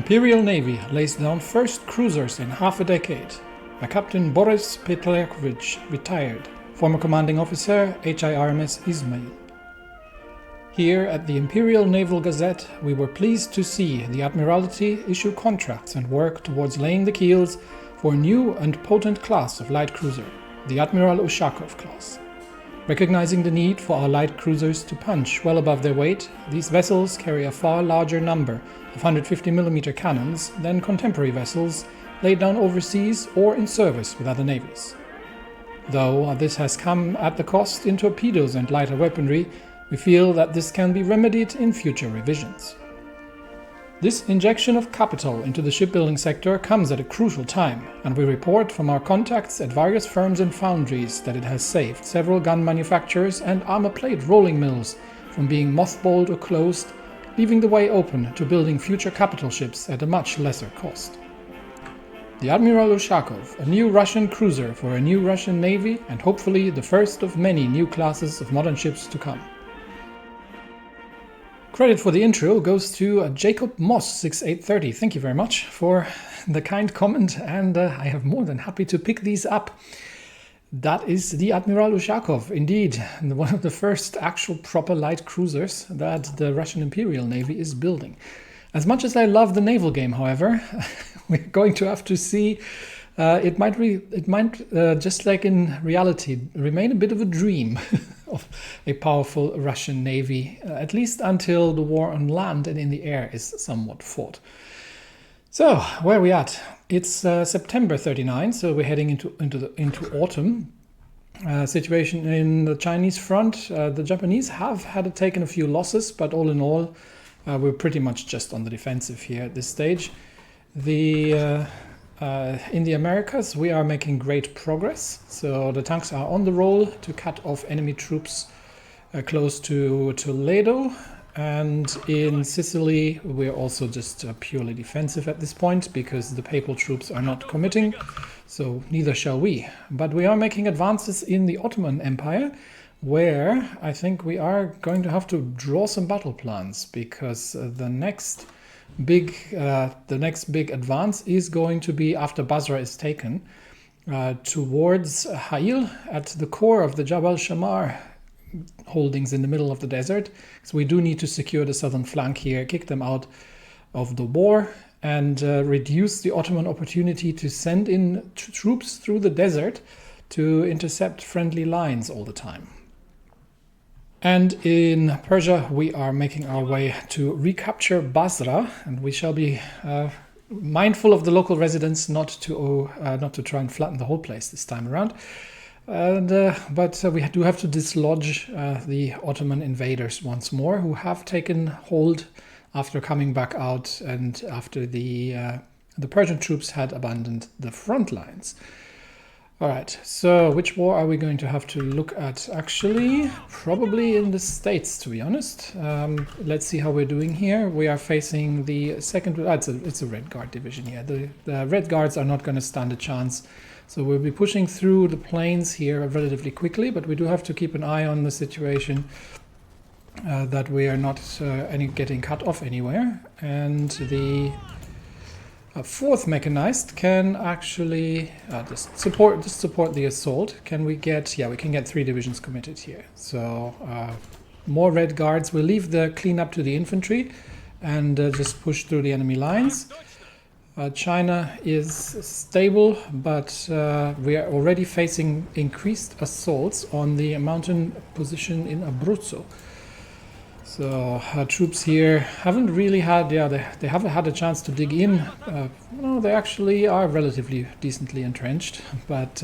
Imperial Navy lays down first cruisers in half a decade by Captain Boris Petlyakovich, retired, former commanding officer HIRMS Ismail. Here at the Imperial Naval Gazette, we were pleased to see the Admiralty issue contracts and work towards laying the keels for a new and potent class of light cruiser, the Admiral Ushakov class. Recognizing the need for our light cruisers to punch well above their weight, these vessels carry a far larger number of 150mm cannons than contemporary vessels laid down overseas or in service with other navies. Though this has come at the cost in torpedoes and lighter weaponry, we feel that this can be remedied in future revisions. This injection of capital into the shipbuilding sector comes at a crucial time, and we report from our contacts at various firms and foundries that it has saved several gun manufacturers and armor plate rolling mills from being mothballed or closed, leaving the way open to building future capital ships at a much lesser cost. The Admiral Ushakov, a new Russian cruiser for a new Russian navy, and hopefully the first of many new classes of modern ships to come. Credit for the intro goes to Jacob Moss 6830. Thank you very much for the kind comment, and I am more than happy to pick these up. That is the Admiral Ushakov, indeed, one of the first actual proper light cruisers that the Russian Imperial Navy is building. As much as I love the naval game, however, we're going to have to see it might just like in reality remain a bit of a dream of a powerful Russian navy, at least until the war on land and in the air is somewhat fought. So where are we at? It's September 39, so we're heading into autumn. Situation in the Chinese front, the Japanese have taken a few losses, but all in all, we're pretty much just on the defensive here at this stage. In the Americas, we are making great progress. So the tanks are on the roll to cut off enemy troops close to Toledo. And in Sicily, we're also just purely defensive at this point because the papal troops are not committing. So neither shall we. But we are making advances in the Ottoman Empire, where I think we are going to have to draw some battle plans because the next big advance is going to be after Basra is taken towards Ha'il at the core of the Jabal Shamar holdings in the middle of the desert. So we do need to secure the southern flank here, kick them out of the war, and reduce the Ottoman opportunity to send in troops through the desert to intercept friendly lines all the time. And in Persia, we are making our way to recapture Basra, and we shall be mindful of the local residents not to try and flatten the whole place this time around. But we do have to dislodge the Ottoman invaders once more, who have taken hold after coming back out and after the Persian troops had abandoned the front lines. All right, so which war are we going to have to look at? Actually, probably in the States, to be honest. Let's see how we're doing here. We are facing the second... it's a Red Guard division here. The Red Guards are not going to stand a chance. So we'll be pushing through the plains here relatively quickly, but we do have to keep an eye on the situation that we are not getting cut off anywhere. And the... fourth mechanized can actually just support the assault. Can we get... yeah, we can get 3 divisions committed here. So more Red Guards. We'll leave the cleanup to the infantry and just push through the enemy lines. China is stable, but we are already facing increased assaults on the mountain position in Abruzzo. So our troops here haven't really had, they haven't had a chance to dig in. No, they actually are relatively decently entrenched, but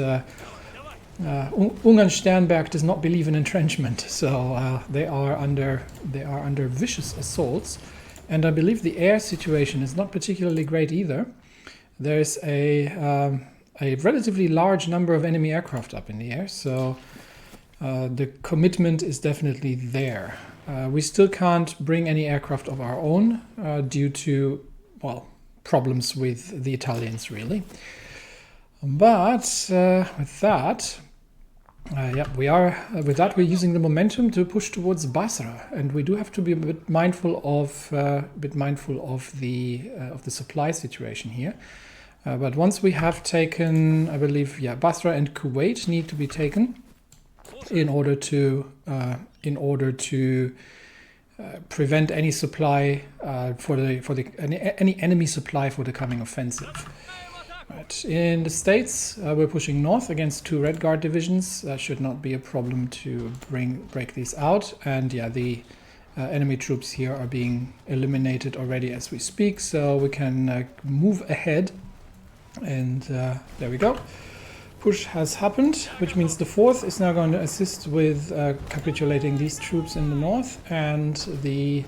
Ungarn Sternberg does not believe in entrenchment, so they are under vicious assaults, and I believe the air situation is not particularly great either. There's a relatively large number of enemy aircraft up in the air, so the commitment is definitely there. We still can't bring any aircraft of our own due to, well, problems with the Italians, really. But with that, Yeah, we are. With that, we're using the momentum to push towards Basra, and we do have to be a bit mindful of the supply situation here. But once we have taken, I believe, yeah, Basra and Kuwait need to be taken in order to prevent any supply any enemy supply for the coming offensive. Right. In the States, we're pushing north against 2 Red Guard divisions. That should not be a problem to break these out. And yeah, the enemy troops here are being eliminated already as we speak, so we can move ahead. And there we go. Push has happened, which means the 4th is now going to assist with capitulating these troops in the north, and the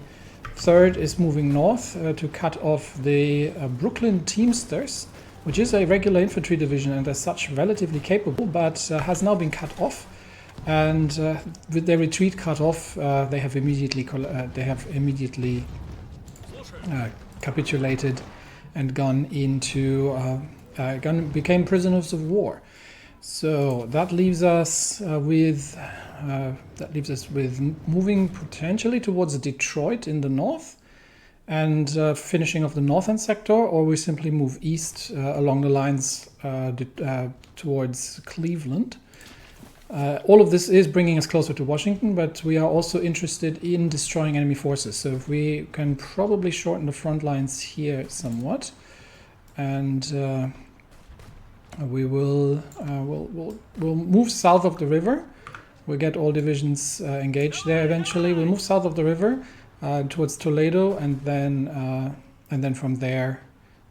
3rd is moving north to cut off the Brooklyn Teamsters, which is a regular infantry division and as such relatively capable, but has now been cut off. And with their retreat cut off, they have immediately capitulated and became prisoners of war. So that leaves us with moving potentially towards Detroit in the north, and finishing off the northern sector, or we simply move east along the lines towards Cleveland. All of this is bringing us closer to Washington, but we are also interested in destroying enemy forces. So if we can probably shorten the front lines here somewhat, and we'll move south of the river. We'll get all divisions engaged there eventually. We'll move south of the river towards Toledo, and then from there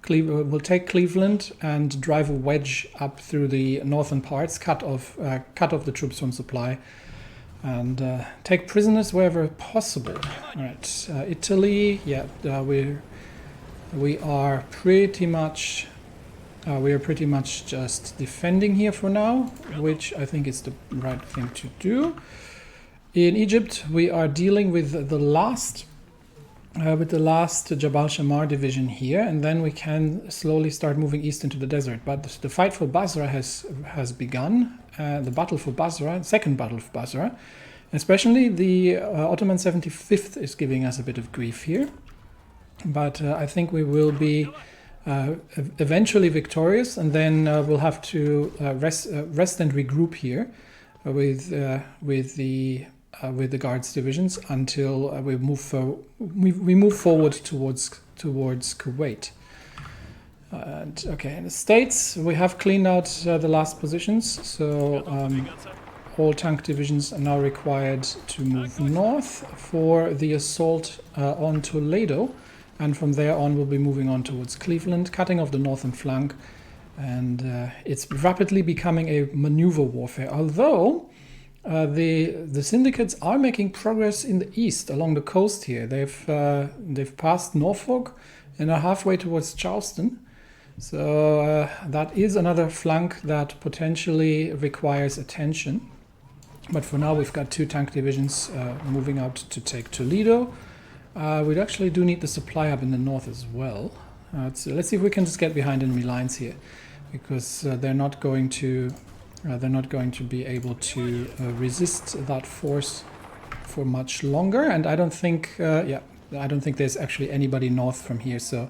we'll take Cleveland and drive a wedge up through the northern parts, cut off the troops from supply, and take prisoners wherever possible. All right, Italy, yeah, we are pretty much just defending here for now, which I think is the right thing to do. In Egypt, we are dealing with the last Jabal Shammar division here, and then we can slowly start moving east into the desert. But the fight for Basra has begun. The battle for Basra, second battle for Basra, especially the Ottoman 75th is giving us a bit of grief here. But I think we will be eventually victorious, and then we'll have to rest and regroup here with the Guards divisions until we move forward towards Kuwait. And okay, in the States we have cleaned out the last positions, so all tank divisions are now required to move north for the assault on Toledo, and from there on we'll be moving on towards Cleveland, cutting off the northern flank, and it's rapidly becoming a maneuver warfare, although the syndicates are making progress in the east along the coast here. They've passed Norfolk and are halfway towards Charleston. So that is another flank that potentially requires attention. But for now, we've got 2 tank divisions moving out to take Toledo. We actually do need the supply hub in the north as well. So let's see if we can just get behind enemy lines here, because they're not going to be able to resist that force for much longer. And I don't think there's actually anybody north from here. So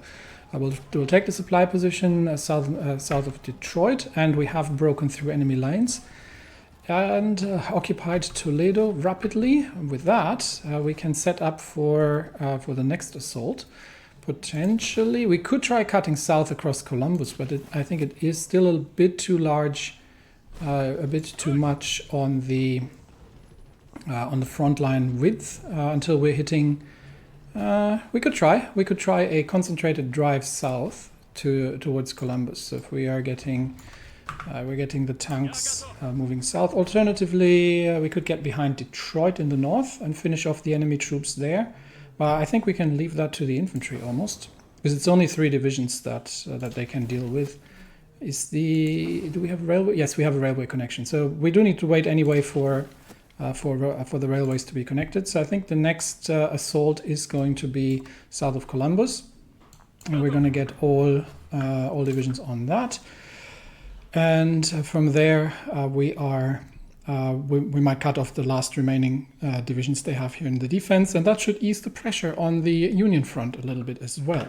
we'll take the supply position south of Detroit, and we have broken through enemy lines and occupied Toledo rapidly. With that, we can set up for the next assault. Potentially, we could try cutting south across Columbus, but I think it is still a bit too large, a bit too much on the front line width until we're hitting. We could try a concentrated drive south towards Columbus. So if we are getting we're getting the tanks moving south. Alternatively, we could get behind Detroit in the north and finish off the enemy troops there. But I think we can leave that to the infantry almost, because it's only 3 divisions that they can deal with. Do we have railway? Yes, we have a railway connection. So we do need to wait anyway for the railways to be connected. So I think the next assault is going to be south of Columbus, and we're going to get all divisions on that. And from there, we are we might cut off the last remaining divisions they have here in the defense, and that should ease the pressure on the Union front a little bit as well.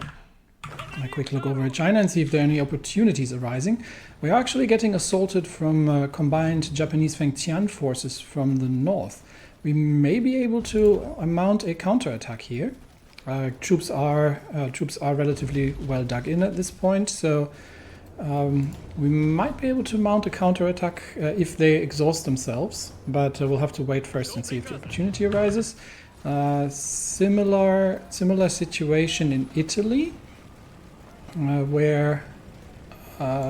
A quick look over at China and see if there are any opportunities arising. We are actually getting assaulted from combined Japanese Fengtian forces from the north. We may be able to mount a counterattack here. Troops are relatively well dug in at this point, so we might be able to mount a counterattack if they exhaust themselves, but we'll have to wait first and see if the opportunity arises. Similar situation in Italy, where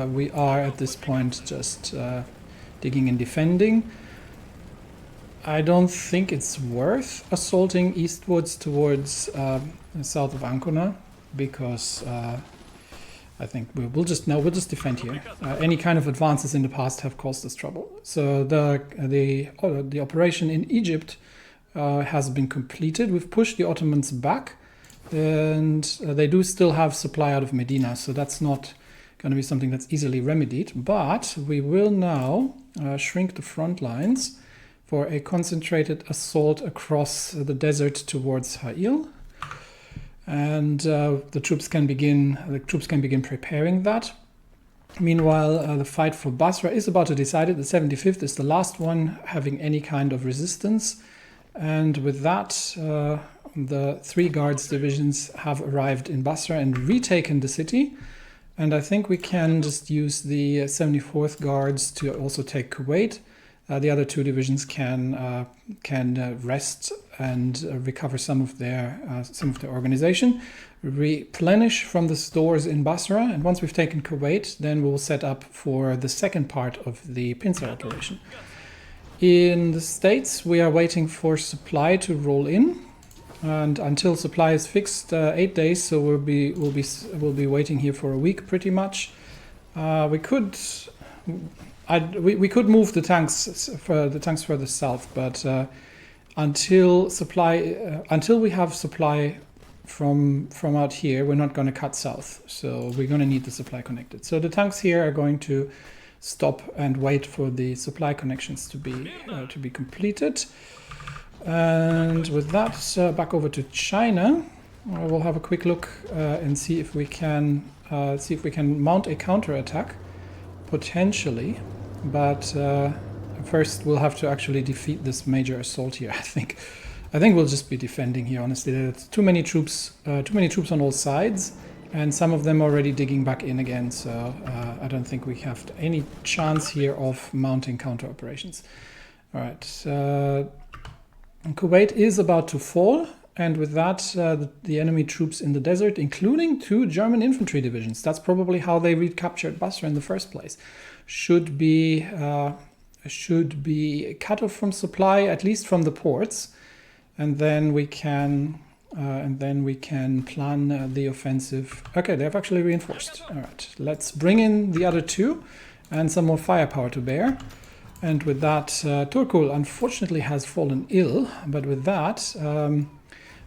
we are at this point just digging and defending. I don't think it's worth assaulting eastwards towards south of Ancona, because I think we'll just defend here. Any kind of advances in the past have caused us trouble. So the operation in Egypt has been completed. We've pushed the Ottomans back, and they do still have supply out of Medina, so that's not going to be something that's easily remedied. But we will now shrink the front lines for a concentrated assault across the desert towards Ha'il. And the troops can begin preparing that. Meanwhile, the fight for Basra is about to decide it. The 75th is the last one having any kind of resistance. And with that, the 3 Guards divisions have arrived in Basra and retaken the city. And I think we can just use the 74th Guards to also take Kuwait. The other 2 divisions can rest and recover some of their organization, replenish from the stores in Basra, and once we've taken Kuwait, then we'll set up for the second part of the pincer operation. In the States, we are waiting for supply to roll in, and until supply is fixed, 8 days. So we'll be waiting here for a week, pretty much. We could move the tanks further south, but until we have supply from out here, we're not going to cut south. So we're going to need the supply connected. So the tanks here are going to stop and wait for the supply connections to be completed. And with that, back over to China. We'll have a quick look and see if we can mount a counterattack, potentially. But first, we'll have to actually defeat this major assault here. I think we'll just be defending here. Honestly, there's too many troops on all sides, and some of them already digging back in again. So I don't think we have any chance here of mounting counter operations. All right, Kuwait is about to fall, and with that, the enemy troops in the desert, including 2 German infantry divisions. That's probably how they recaptured Basra in the first place. Should be cut off from supply, at least from the ports, and then we can plan the offensive. Okay, they have actually reinforced. All right, let's bring in the other 2 and some more firepower to bear. And with that, Turkul unfortunately has fallen ill, but with that,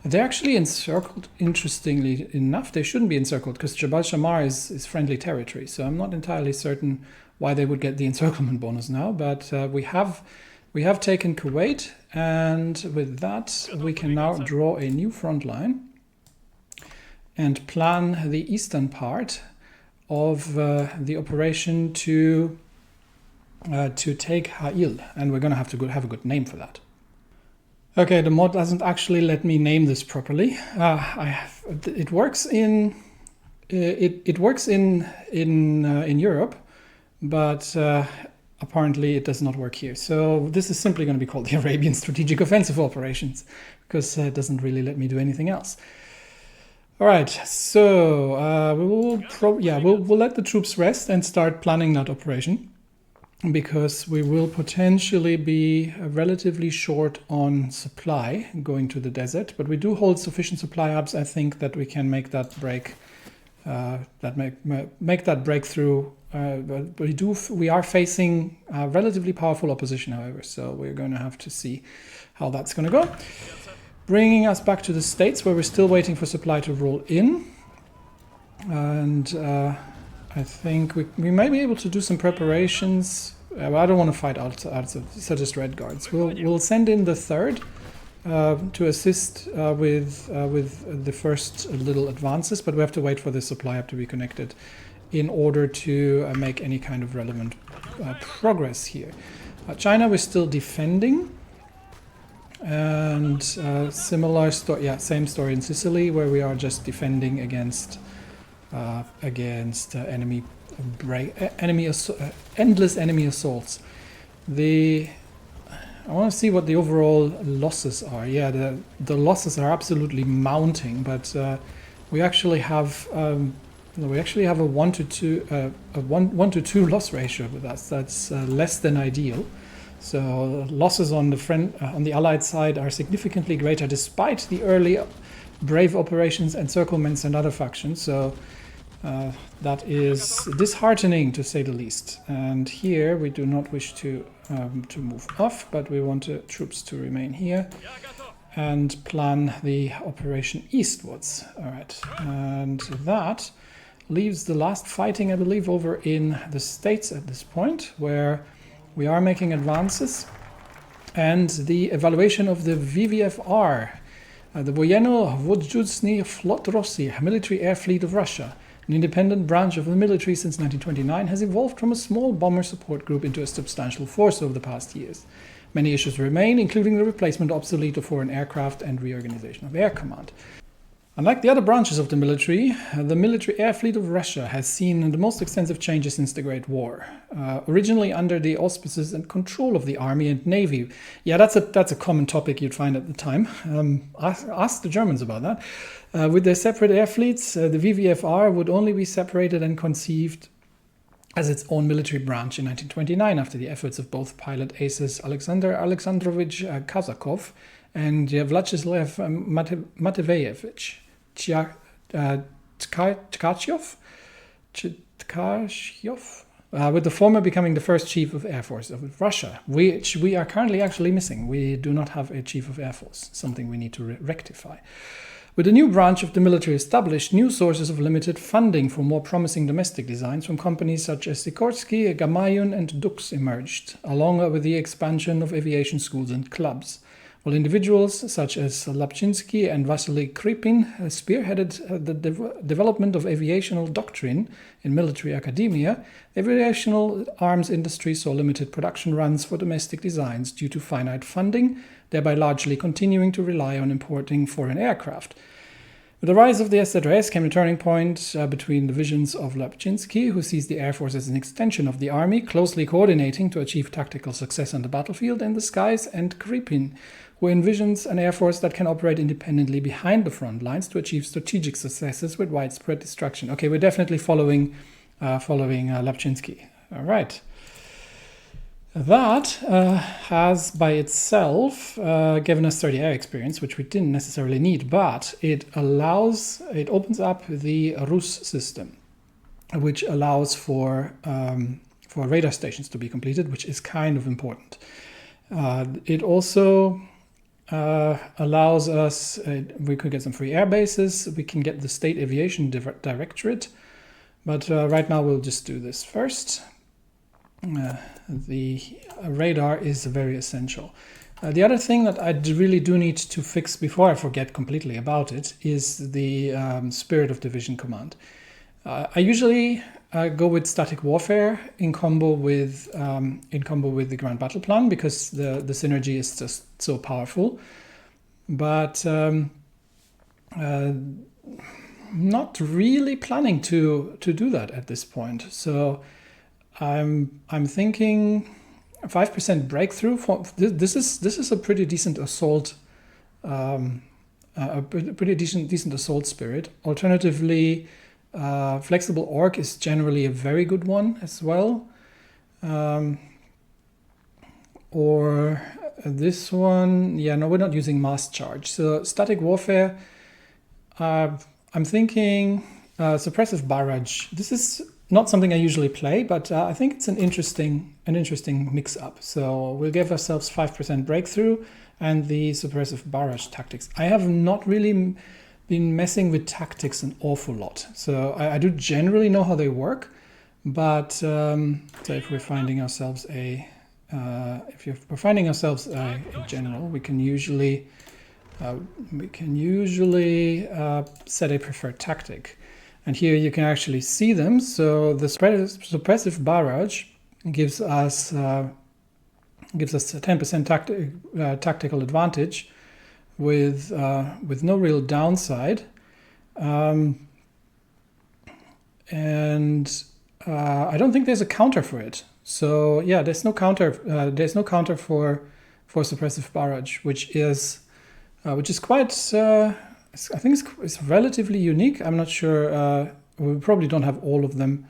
they're actually encircled. Interestingly enough, they shouldn't be encircled because Jabal Shammar is friendly territory, so I'm not entirely certain why they would get the encirclement bonus now, but we have taken Kuwait, and with that we can now draw a new front line and plan the eastern part of the operation to take Ha'il, and we're going to have to have a good name for that. Okay, the mod doesn't actually let me name this properly. It works in Europe, but apparently it does not work here. So this is simply going to be called the Arabian Strategic Offensive Operations, because it doesn't really let me do anything else. All right, so we'll let the troops rest and start planning that operation, because we will potentially be relatively short on supply going to the desert, but we do hold sufficient supply hubs, I think, that we can make that make that breakthrough. But we are facing relatively powerful opposition, however, so we're going to have to see how that's going to go. Bringing us back to the States, where we're still waiting for supply to roll in, and I think we may be able to do some preparations I don't want to fight outside, so just red guards. We'll send in the third to assist with the first little advances, but we have to wait for the supply hub to be connected in order to make any kind of relevant progress here. China, we're still defending, and similar story, same story in Sicily, where we are just defending against endless enemy assaults. I want to see what the overall losses are. Yeah, the losses are absolutely mounting, but we actually have a 1 to 2 loss ratio with us. That's less than ideal. So losses on the Allied side are significantly greater, despite the early brave operations, encirclements, and other factions. So that is disheartening, to say the least. And here we do not wish to move off, but we want troops to remain here and plan the operation eastwards. All right, and that leaves the last fighting, I believe, over in the States at this point, where we are making advances, and the evaluation of the VVFR, the Vojenno-Vojenny Flot Rossi, military air fleet of Russia, an independent branch of the military since 1929, has evolved from a small bomber support group into a substantial force over the past years. Many issues remain, including the replacement of obsolete foreign aircraft and reorganization of air command. Unlike the other branches of the military air fleet of Russia has seen the most extensive changes since the Great War. Originally under the auspices and control of the Army and Navy. Yeah, that's a common topic you'd find at the time. Ask the Germans about that. With their separate air fleets, the VVFR would only be separated and conceived as its own military branch in 1929 after the efforts of both pilot aces Alexander Alexandrovich Kazakov and Vyacheslav Matveyevich Tkachyov, with the former becoming the first chief of Air Force of Russia, which we are currently actually missing. We do not have a chief of Air Force, something we need to rectify. With the new branch of the military established, new sources of limited funding for more promising domestic designs from companies such as Sikorsky, Gamayun, and Dux emerged, along with the expansion of aviation schools and clubs. While individuals such as Lapchinsky and Vasily Kripin spearheaded the development of aviational doctrine in military academia, the aviational arms industry saw limited production runs for domestic designs due to finite funding, thereby largely continuing to rely on importing foreign aircraft. With the rise of the SZRS came a turning point between the visions of Lapchinsky, who sees the Air Force as an extension of the Army, closely coordinating to achieve tactical success on the battlefield and the skies, and Kripin, who envisions an Air Force that can operate independently behind the front lines to achieve strategic successes with widespread destruction. Okay, we're definitely following Lapchinsky. All right. That has by itself given us 30 air experience, which we didn't necessarily need, but it opens up the Rus system, which allows for radar stations to be completed, which is kind of important. It also allows us, we could get some free air bases, we can get the State Aviation Directorate, but right now we'll just do this first. The radar is very essential. The other thing that I really do need to fix before I forget completely about it is the spirit of division command. I usually go with static warfare in combo with the ground battle plan because the synergy is just so powerful. But not really planning to do that at this point. So I'm thinking 5% breakthrough. This is a pretty decent assault, a pretty decent assault spirit. Alternatively, flexible orc is generally a very good one as well. Or this one, yeah, no, we're not using mass charge. So static warfare, I'm thinking suppressive barrage. This is not something I usually play, but I think it's an interesting mix-up. So we'll give ourselves 5% breakthrough and the suppressive barrage tactics. I have not really been messing with tactics an awful lot. So I do generally know how they work, But so if we're finding ourselves a general, we can usually set a preferred tactic. And here you can actually see them. So the suppressive barrage gives us a 10% tactical advantage with no real downside, and I don't think there's a counter for it. So yeah, there's no counter. There's no counter for suppressive barrage, which is quite. I think it's relatively unique. I'm not sure. We probably don't have all of them.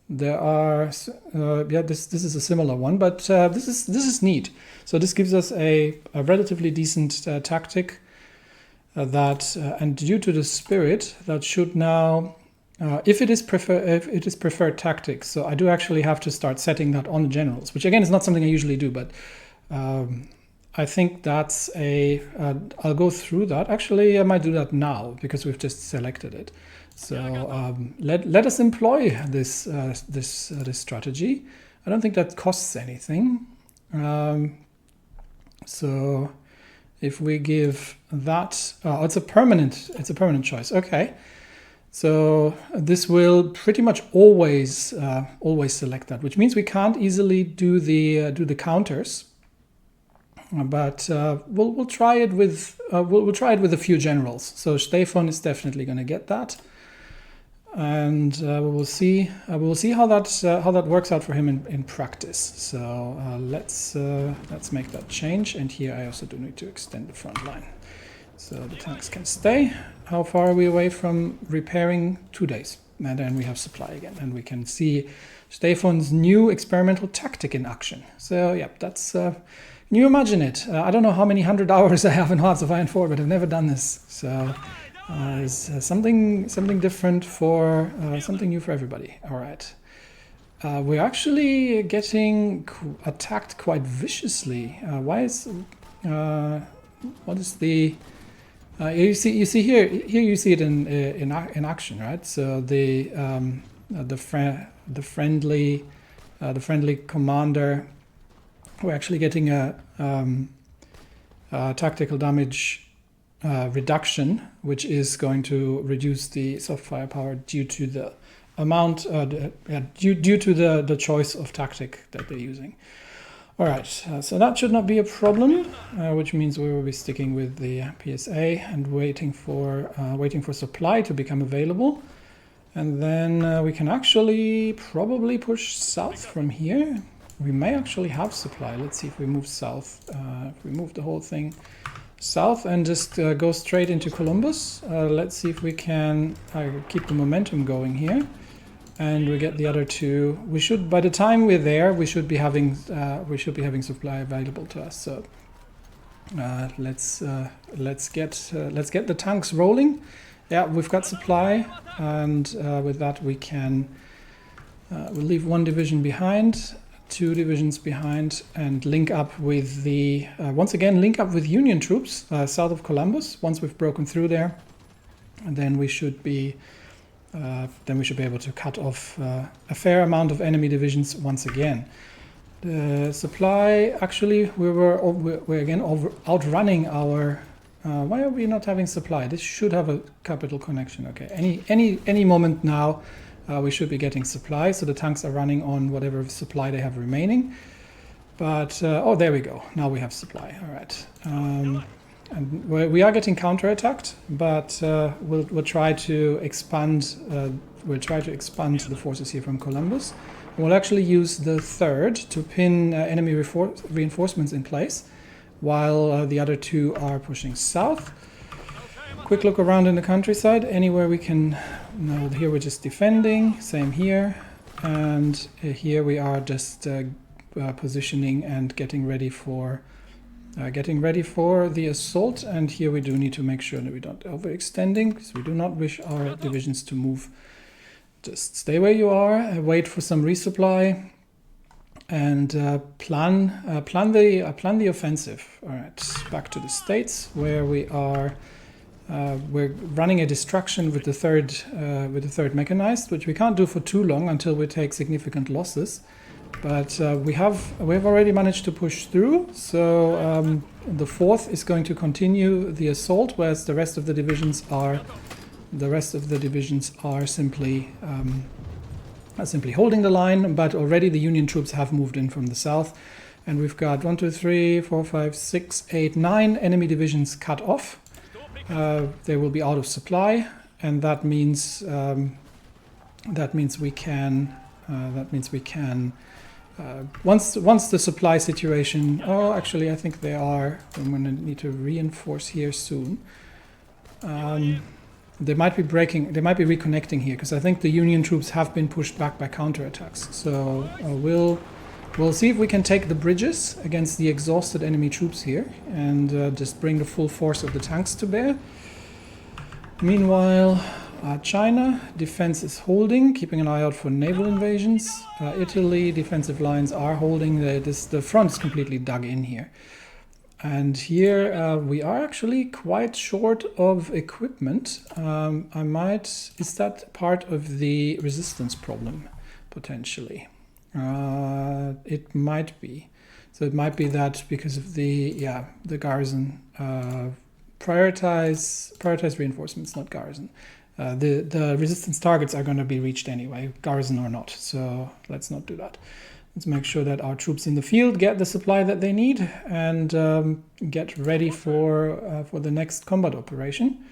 There are this is a similar one, but this is neat. So this gives us a relatively decent tactic that, and due to the spirit, that should now, if it is preferred tactics. So I do actually have to start setting that on the generals, which again is not something I usually do, but I think that's I'll go through that. Actually, I might do that now because we've just selected it. So let us employ this strategy. I don't think that costs anything. So if we give that, it's a permanent choice. Okay. So this will pretty much always select that, which means we can't easily do the counters. But we'll try it with a few generals. So Stefan is definitely going to get that, and we will see how that works out for him in practice. So let's make that change. And here I also do need to extend the front line, so the tanks can stay. How far are we away from repairing? 2 days, and then we have supply again, and we can see Stefan's new experimental tactic in action. So yeah, that's. Can you imagine it? I don't know how many 100 hours I have in Hearts of Iron 4, but I've never done this. So it's something different for something new for everybody. All right. We're actually getting attacked quite viciously. What is the? You see here you see it in action, right? So the friendly commander. We're actually getting a tactical damage reduction, which is going to reduce the soft firepower due to the amount, due to the choice of tactic that they're using. All right, so that should not be a problem, which means we will be sticking with the PSA and waiting for supply to become available, and then we can actually probably push south from here. We may actually have supply. Let's see if we move south. If we move the whole thing south and just go straight into Columbus. Let's see if we can keep the momentum going here. And we get the other two. We should, by the time we're there, we should be having supply available to us. So let's get the tanks rolling. Yeah, we've got supply, and with that we can we'll leave one division behind. 2 divisions behind, and link up with once again link up with Union troops south of Columbus. Once we've broken through there, and then we should be able to cut off a fair amount of enemy divisions once again. The supply, actually, we're again outrunning our. Why are we not having supply? This should have a capital connection. Okay, any moment now. We should be getting supply, so the tanks are running on whatever supply they have remaining. But, oh, there we go. Now we have supply. All right. And we are getting counterattacked, but we'll try to expand. We'll try to expand the forces here from Columbus. We'll actually use the 3rd to pin enemy reinforcements in place, while the other 2 are pushing south. Quick look around in the countryside, anywhere we can. No, here we're just defending, same here, and here we are just positioning and getting ready for the assault. And here we do need to make sure that we don't overextending, because we do not wish our divisions to move. Just stay where you are, wait for some resupply, and plan the offensive. All right, back to the States, where we are We're running a destruction with the third mechanized, which we can't do for too long until we take significant losses. But we have already managed to push through. So the fourth is going to continue the assault, whereas the rest of the divisions are simply holding the line. But already the Union troops have moved in from the south, and we've got 1, 2, 3, 4, 5, 6, 8, 9 enemy divisions cut off. They will be out of supply, and that means we can once the supply situation. Oh, actually, I think they are. I'm going to need to reinforce here soon. They might be breaking. They might be reconnecting here because I think the Union troops have been pushed back by counterattacks. So we'll see if we can take the bridges against the exhausted enemy troops here and just bring the full force of the tanks to bear. Meanwhile, China, defense is holding, keeping an eye out for naval invasions. Italy, defensive lines are holding. The front is completely dug in here. And here we are actually quite short of equipment. Is that part of the resistance problem, potentially? It might be. So it might be that because of the garrison, prioritize reinforcements, not garrison. The resistance targets are going to be reached anyway, garrison or not. So let's not do that. Let's make sure that our troops in the field get the supply that they need and get ready for the next combat operation.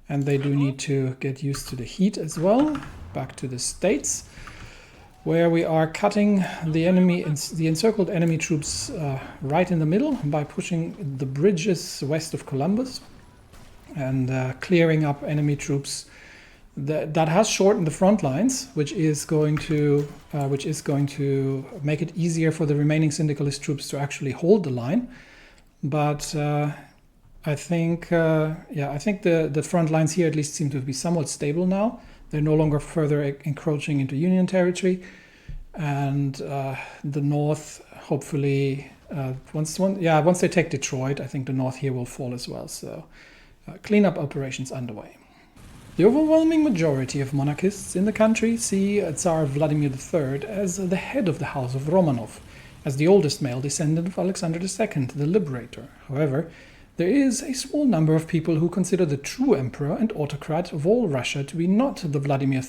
And they do need to get used to the heat as well. Back to the States, where we are cutting the encircled enemy troops right in the middle by pushing the bridges west of Columbus and clearing up enemy troops. That has shortened the front lines, which is going to make it easier for the remaining syndicalist troops to actually hold the line. But I think the front lines here at least seem to be somewhat stable now. They're no longer further encroaching into Union territory, and the North, hopefully, once they take Detroit, I think the North here will fall as well. So cleanup operations underway. The overwhelming majority of monarchists in the country see Tsar Vladimir III as the head of the House of Romanov, as the oldest male descendant of Alexander II, the Liberator. However, there is a small number of people who consider the true emperor and autocrat of all Russia to be not the Vladimir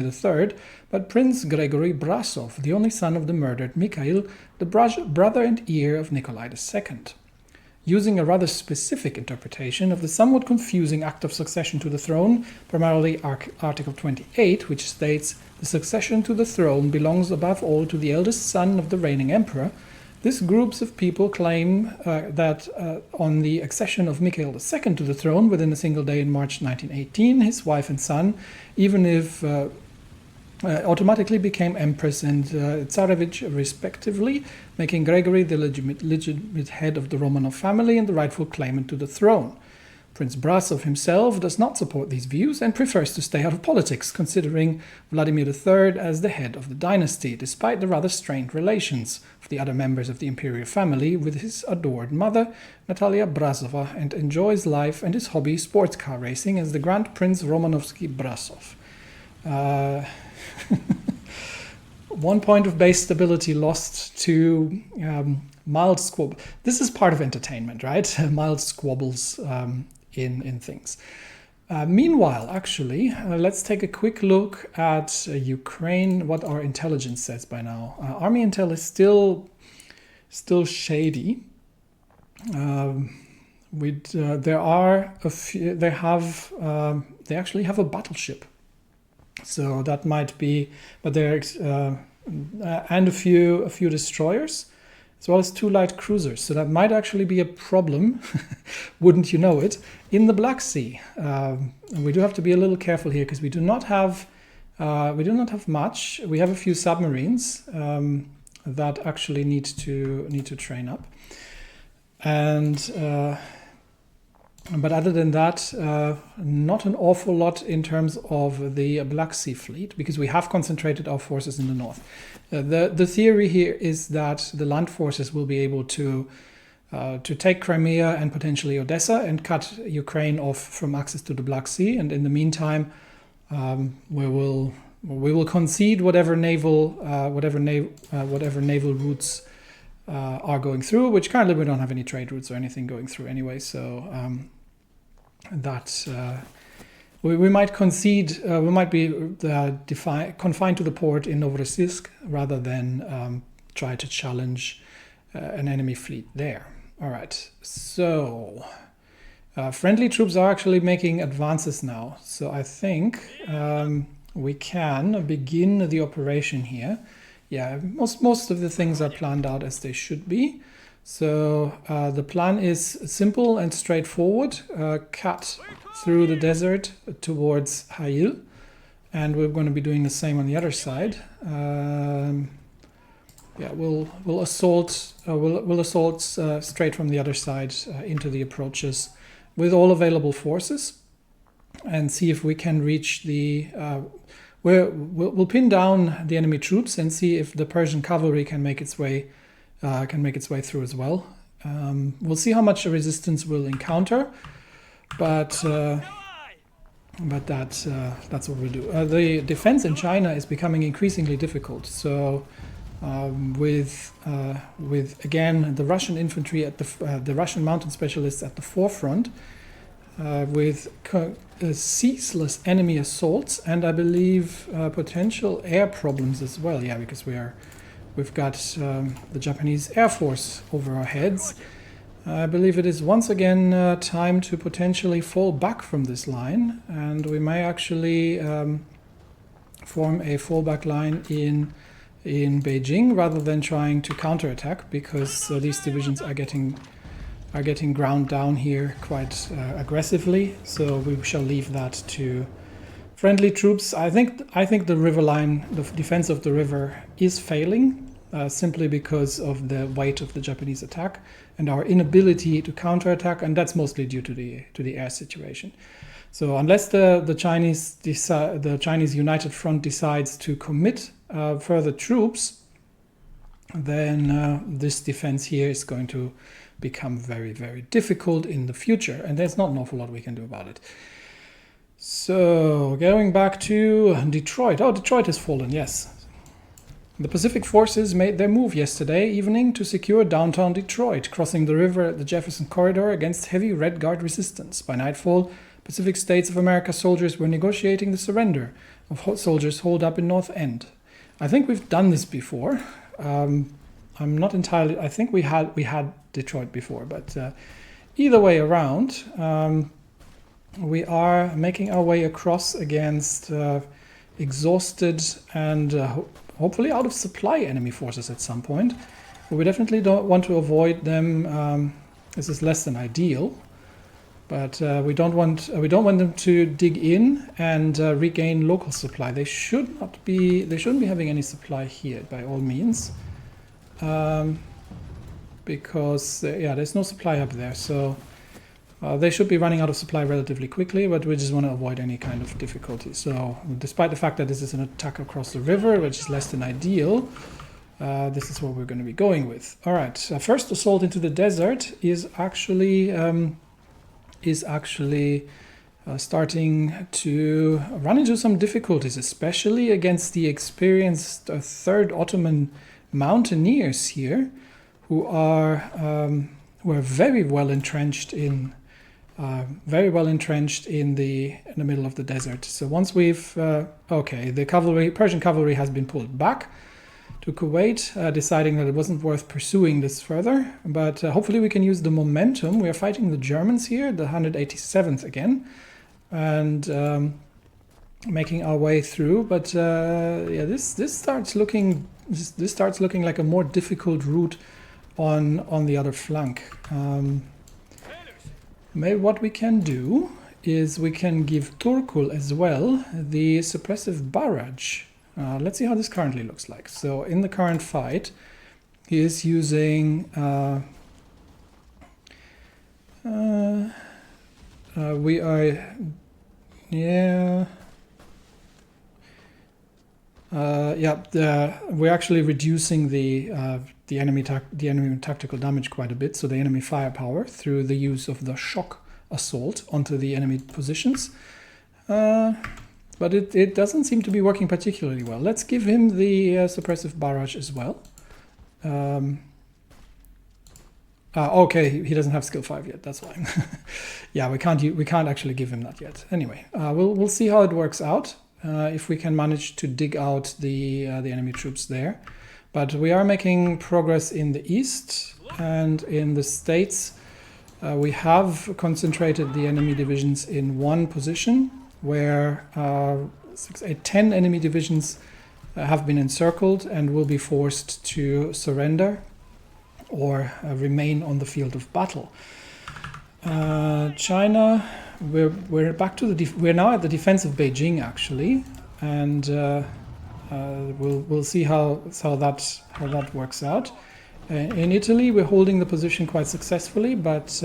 III, but Prince Gregory Brasov, the only son of the murdered Mikhail, the brother and heir of Nikolai II. Using a rather specific interpretation of the somewhat confusing act of succession to the throne, primarily Article 28, which states the succession to the throne belongs above all to the eldest son of the reigning emperor, these groups of people claim that on the accession of Mikhail II to the throne within a single day in March 1918, his wife and son, even if automatically became Empress and Tsarevich respectively, making Gregory the legitimate head of the Romanov family and the rightful claimant to the throne. Prince Brasov himself does not support these views and prefers to stay out of politics, considering Vladimir III as the head of the dynasty, despite the rather strained relations of the other members of the imperial family with his adored mother, Natalia Brasova, and enjoys life and his hobby, sports car racing, as the Grand Prince Romanovsky-Brasov. 1 point of base stability lost to mild squabbles. This is part of entertainment, right? Mild squabbles in things. Meanwhile, actually, let's take a quick look at Ukraine, what our intelligence says by now. Army intel is still shady. There are a few. They actually have a battleship. So that might be, but and a few destroyers, as well as 2 light cruisers. So that might actually be a problem, wouldn't you know it, in the Black Sea. And we do have to be a little careful here because we do not have much. We have a few submarines that actually need to train up, and. But other than that, not an awful lot in terms of the Black Sea fleet, because we have concentrated our forces in the north. The theory here is that the land forces will be able to to take Crimea and potentially Odessa and cut Ukraine off from access to the Black Sea. And in the meantime, we will concede whatever naval routes are going through, which currently we don't have any trade routes or anything going through anyway. So we might concede. We might be confined to the port in Novorossiysk rather than try to challenge an enemy fleet there. All right, so friendly troops are actually making advances now. So I think we can begin the operation here. Yeah, most of the things are planned out as they should be. So the plan is simple and straightforward. Cut through the desert towards Hayil, and we're going to be doing the same on the other side. Yeah, we'll assault. We'll assault straight from the other side into the approaches with all available forces, and see if we can reach the. We'll pin down the enemy troops and see if the Persian cavalry can make its way through as well. We'll see how much resistance we'll encounter, but that's what we'll do. The defense in China is becoming increasingly difficult. So with again the Russian infantry at the Russian mountain specialists at the forefront, with ceaseless enemy assaults, and I believe potential air problems as well. Yeah, because we've got the Japanese Air Force over our heads. I believe it is once again time to potentially fall back from this line, and we may actually form a fallback line in Beijing rather than trying to counterattack, because these divisions are getting ground down here quite aggressively. So we shall leave that to friendly troops. I think the river line, the defense of the river, is failing simply because of the weight of the Japanese attack and our inability to counterattack, and that's mostly due to the air situation. So unless the Chinese United Front decides to commit further troops, then this defense here is going to become very, very difficult in the future, and there's not an awful lot we can do about it. So going back to Detroit. Oh, Detroit has fallen, yes. The Pacific forces made their move yesterday evening to secure downtown Detroit, crossing the river at the Jefferson Corridor against heavy Red Guard resistance. By nightfall, Pacific States of America soldiers were negotiating the surrender of soldiers holed up in North End. I think we've done this before. I'm not entirely. I think we had Detroit before, but either way around, we are making our way across against exhausted and hopefully out of supply enemy forces at some point. But we definitely don't want to avoid them. This is less than ideal, but we don't want them to dig in and regain local supply. They shouldn't be having any supply here by all means. Because there's no supply up there, so they should be running out of supply relatively quickly, but we just want to avoid any kind of difficulty. So despite the fact that this is an attack across the river, which is less than ideal, this is what we're going to be going with. All right, first assault into the desert is actually starting to run into some difficulties, especially against the experienced 3rd Ottoman mountaineers here, who are very well entrenched in the middle of the desert. So once we've the Persian cavalry has been pulled back to Kuwait, deciding that it wasn't worth pursuing this further. But hopefully we can use the momentum. We are fighting the Germans here, the 187th again, and making our way through. But this starts looking like a more difficult route on the other flank. Maybe what we can do is we can give Turkul as well the suppressive barrage. Let's see how this currently looks like. So in the current fight, he is using we're actually reducing the enemy tactical damage quite a bit, so the enemy firepower, through the use of the shock assault onto the enemy positions. But it doesn't seem to be working particularly well. Let's give him the suppressive barrage as well. Okay, he doesn't have skill 5 yet. That's why. Yeah, we can't actually give him that yet. Anyway, we'll see how it works out. If we can manage to dig out the enemy troops there. But we are making progress in the east and in the states. We have concentrated the enemy divisions in one position where 10 enemy divisions have been encircled and will be forced to surrender or remain on the field of battle. China, we're back to we're now at the defense of Beijing actually, and we'll see how that works out. In Italy, we're holding the position quite successfully, but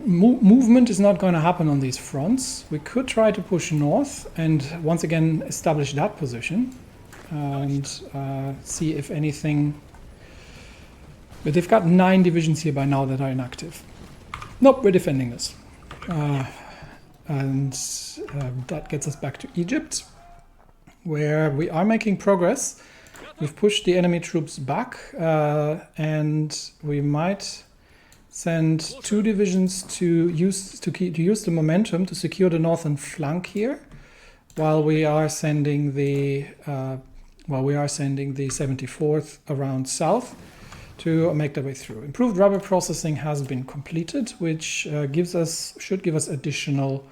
movement is not going to happen on these fronts. We could try to push north and once again establish that position and see if anything. But they've got 9 divisions here by now that are inactive. Nope, we're defending this. And that gets us back to Egypt, where we are making progress. We've pushed the enemy troops back, and we might send 2 divisions to use the momentum to secure the northern flank here, while we are sending the 74th around south to make their way through. Improved rubber processing has been completed, which should give us additional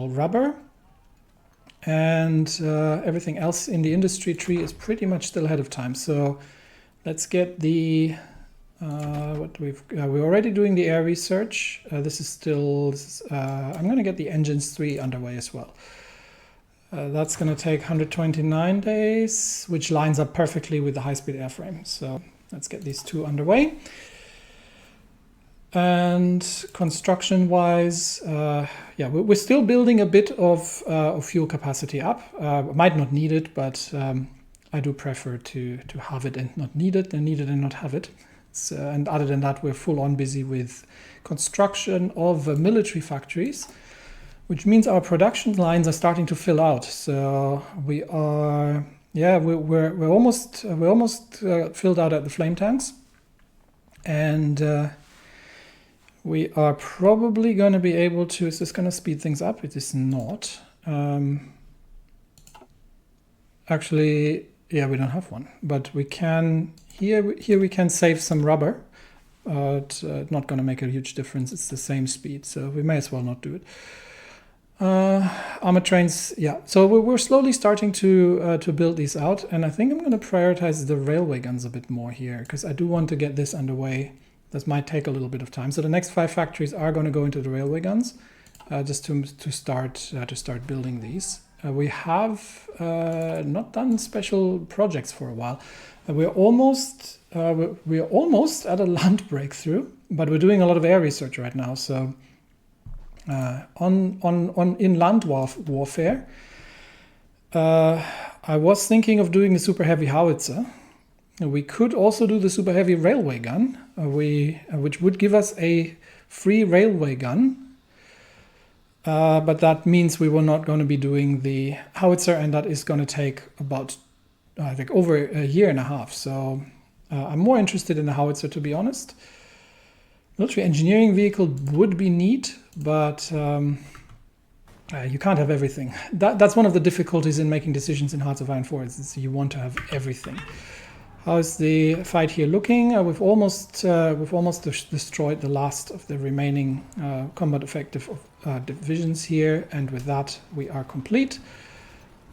rubber. And everything else in the industry tree is pretty much still ahead of time. So let's get the we're already doing the air research. I'm going to get the engines 3 underway as well. That's going to take 129 days, which lines up perfectly with the high-speed airframe. So let's get these 2 underway. And construction-wise, we're still building a bit of fuel capacity up. Might not need it, but I do prefer to have it and not need it, than need it and not have it. And other than that, we're full-on busy with construction of military factories, which means our production lines are starting to fill out. So we are, we're almost filled out at the flame tanks, and we are probably going to be able to. Is this going to speed things up? It is not. Actually, we don't have one, but we can. Here we can save some rubber. It's not going to make a huge difference. It's the same speed, so we may as well not do it. Armored trains, so we're slowly starting to build these out, and I think I'm going to prioritize the railway guns a bit more here, because I do want to get this underway. This might take a little bit of time. So the next 5 factories are going to go into the railway guns, just to start building these. We have not done special projects for a while. We're almost at a land breakthrough, but we're doing a lot of air research right now. So on inland warfare, I was thinking of doing the super heavy howitzer. We could also do the super heavy railway gun, which would give us a free railway gun. But that means we were not going to be doing the howitzer, and that is going to take about, I think, over a year and a half. So I'm more interested in the howitzer, to be honest. Military engineering vehicle would be neat, but you can't have everything. That's one of the difficulties in making decisions in Hearts of Iron 4, is you want to have everything. How's the fight here looking? We've almost destroyed the last of the remaining combat effective divisions here, and with that we are complete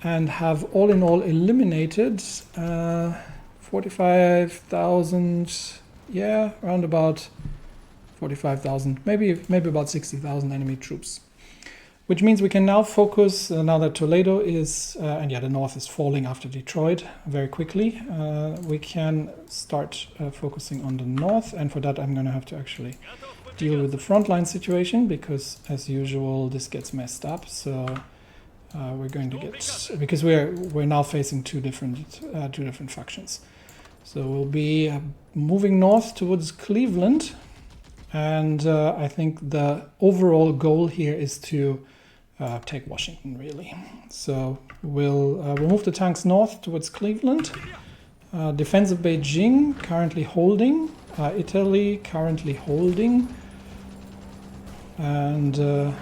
and have all in all eliminated 45,000, around about 45,000, maybe about 60,000 enemy troops. Which means we can now focus, now that Toledo is, the north is falling after Detroit very quickly, we can start focusing on the north, and for that I'm going to have to actually deal with the frontline situation, because as usual this gets messed up. So we're going to get, because we're now facing two different factions. So we'll be moving north towards Cleveland, and I think the overall goal here is to take Washington, really. So we'll move the tanks north towards Cleveland. Defense of Beijing currently holding. Italy currently holding. And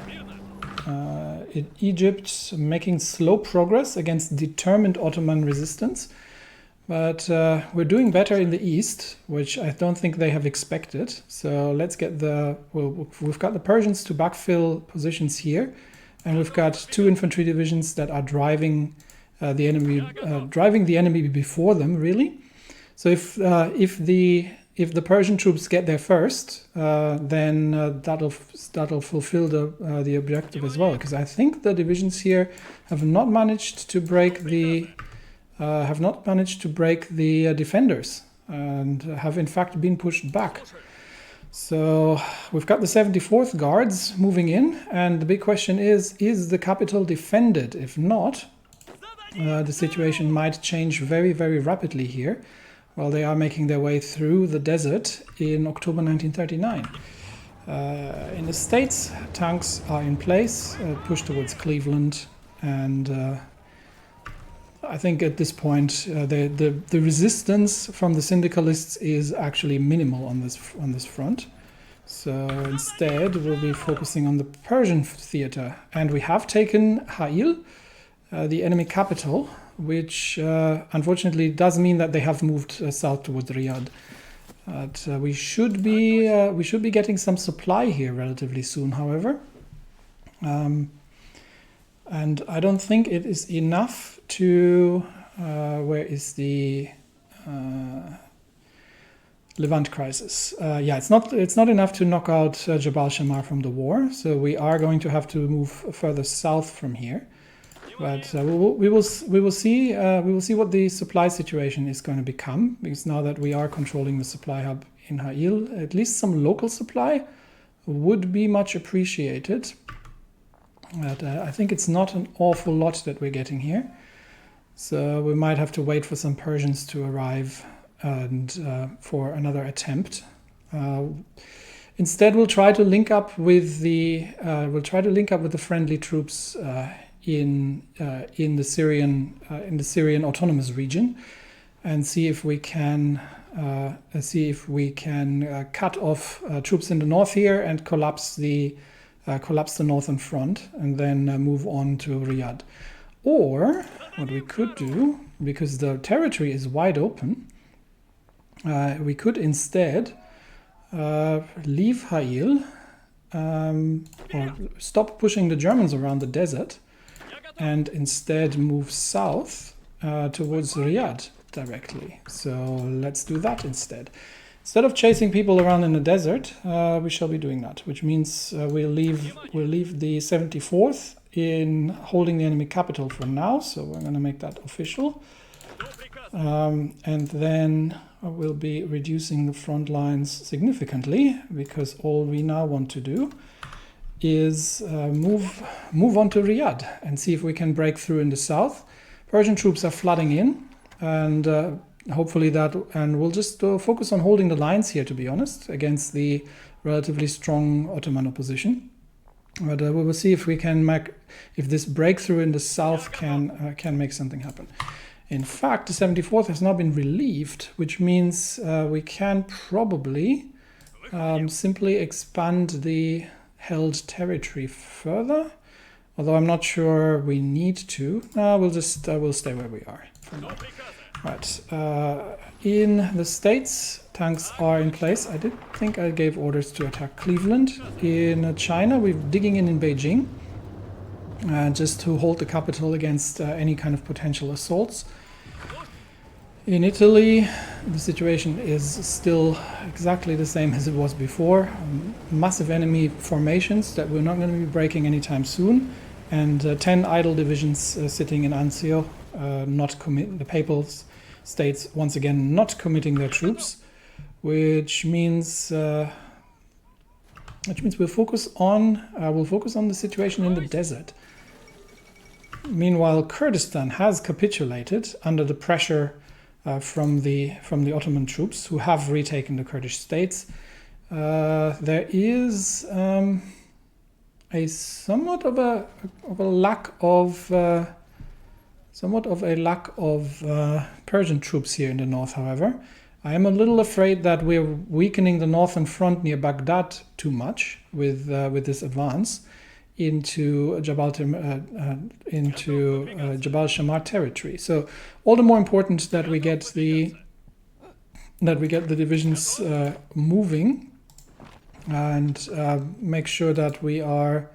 Egypt making slow progress against determined Ottoman resistance. But we're doing better in the east, which I don't think they have expected. So let's get we've got the Persians to backfill positions here. And we've got two infantry divisions that are driving the enemy before them, really. So if the Persian troops get there first, then that'll fulfill the objective as well. Because I think the divisions here have not managed to break the defenders and have in fact been pushed back. So we've got the 74th Guards moving in, and the big question is the capital defended? If not, the situation might change very, very rapidly here, while they are making their way through the desert in October 1939. In the States, tanks are in place, pushed towards Cleveland, and I think at this point the resistance from the syndicalists is actually minimal on this front. So instead we'll be focusing on the Persian theater, and we have taken Ha'il, the enemy capital, which unfortunately does mean that they have moved south towards Riyadh. But we should be getting some supply here relatively soon, however. And I don't think it is enough to where is the Levant crisis? Yeah, it's not enough to knock out Jabal Shammar from the war. So we are going to have to move further south from here. But we will see what the supply situation is going to become, because now that we are controlling the supply hub in Ha'il, at least some local supply would be much appreciated. But I think it's not an awful lot that we're getting here. So we might have to wait for some Persians to arrive and for another attempt. Instead, we'll try to link up with the friendly troops in the Syrian autonomous region, and see if we can cut off troops in the north here and collapse the northern front, and then move on to Riyadh. Or what we could do, because the territory is wide open, we could instead leave Ha'il, or stop pushing the Germans around the desert, and instead move south towards Riyadh directly. So let's do that instead. Instead of chasing people around in the desert, we shall be doing that, which means we'll leave the 74th in holding the enemy capital for now. So we're going to make that official, and then we'll be reducing the front lines significantly, because all we now want to do is move on to Riyadh and see if we can break through in the south. Persian troops are flooding in, and hopefully and we'll just focus on holding the lines here, to be honest, against the relatively strong Ottoman opposition. But we will see if we can if this breakthrough in the south can make something happen. In fact, the 74th has now been relieved, which means we can probably simply expand the held territory further, although I'm not sure we need to. We'll stay where we are for now. Right, in the States, tanks are in place. I did think I gave orders to attack Cleveland. In China, we're digging in Beijing, just to hold the capital against any kind of potential assaults. In Italy, the situation is still exactly the same as it was before. Massive enemy formations that we're not going to be breaking anytime soon, and 10 idle divisions sitting in Anzio, the Papal States once again not committing their troops, which means we'll focus on the situation in the desert. Meanwhile, Kurdistan has capitulated under the pressure from the Ottoman troops, who have retaken the Kurdish states. There is a somewhat of a lack of Persian troops here in the north. However, I am a little afraid that we're weakening the northern front near Baghdad too much with this advance into Jabal Shammar territory. So all the more important that we get the divisions moving, and make sure that we are,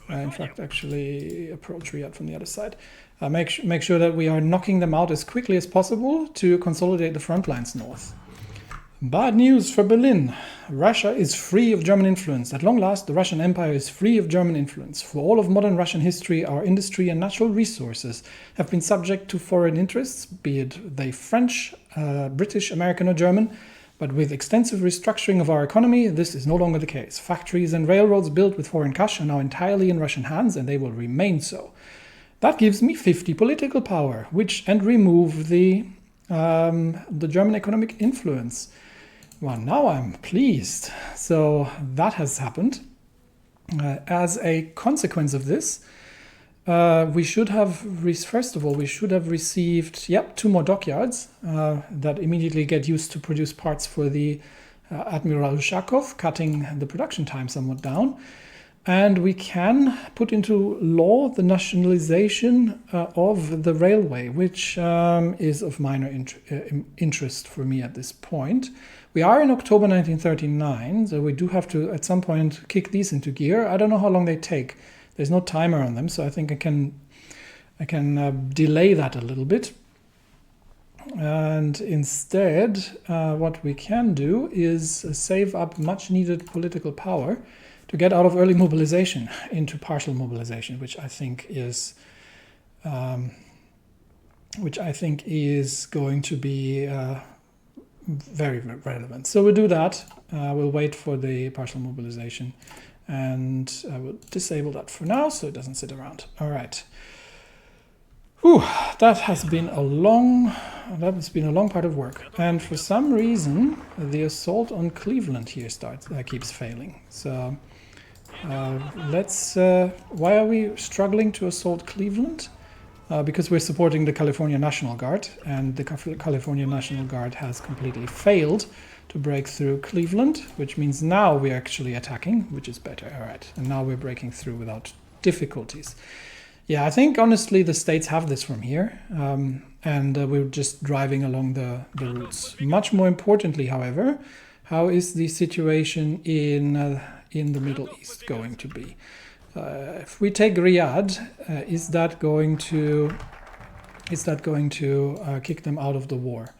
in fact, actually approach Riyadh from the other side. Make sure that we are knocking them out as quickly as possible to consolidate the front lines north. Bad news for Berlin. Russia is free of German influence. At long last, the Russian Empire is free of German influence. For all of modern Russian history, our industry and natural resources have been subject to foreign interests, be it they French, British, American, or German. But with extensive restructuring of our economy, this is no longer the case. Factories and railroads built with foreign cash are now entirely in Russian hands, and they will remain so. That gives me 50 political power, and remove the German economic influence. Well, now I'm pleased. So that has happened. As a consequence of this, we should have received 2 more dockyards that immediately get used to produce parts for the Admiral Ushakov, cutting the production time somewhat down. And we can put into law the nationalization of the railway, which is of minor interest for me at this point. We are in October 1939, so we do have to, at some point, kick these into gear. I don't know how long they take. There's no timer on them, so I think I can delay that a little bit. And instead, what we can do is save up much needed political power to get out of early mobilization into partial mobilization, which I think is going to be very, very relevant. So we'll do that. We'll wait for the partial mobilization, and I will disable that for now so it doesn't sit around. All right. Whew, that has been a long part of work, and for some reason the assault on Cleveland here keeps failing. So why are we struggling to assault Cleveland? Because we're supporting the California National Guard, and the California National Guard has completely failed to break through Cleveland, which means now we're actually attacking, which is better. All right, and now we're breaking through without difficulties. Yeah, I think honestly the states have this from here, and we're just driving along the routes. Much more importantly, however, how is the situation in the Middle East going to be? If we take Riyadh, is that going to kick them out of the war?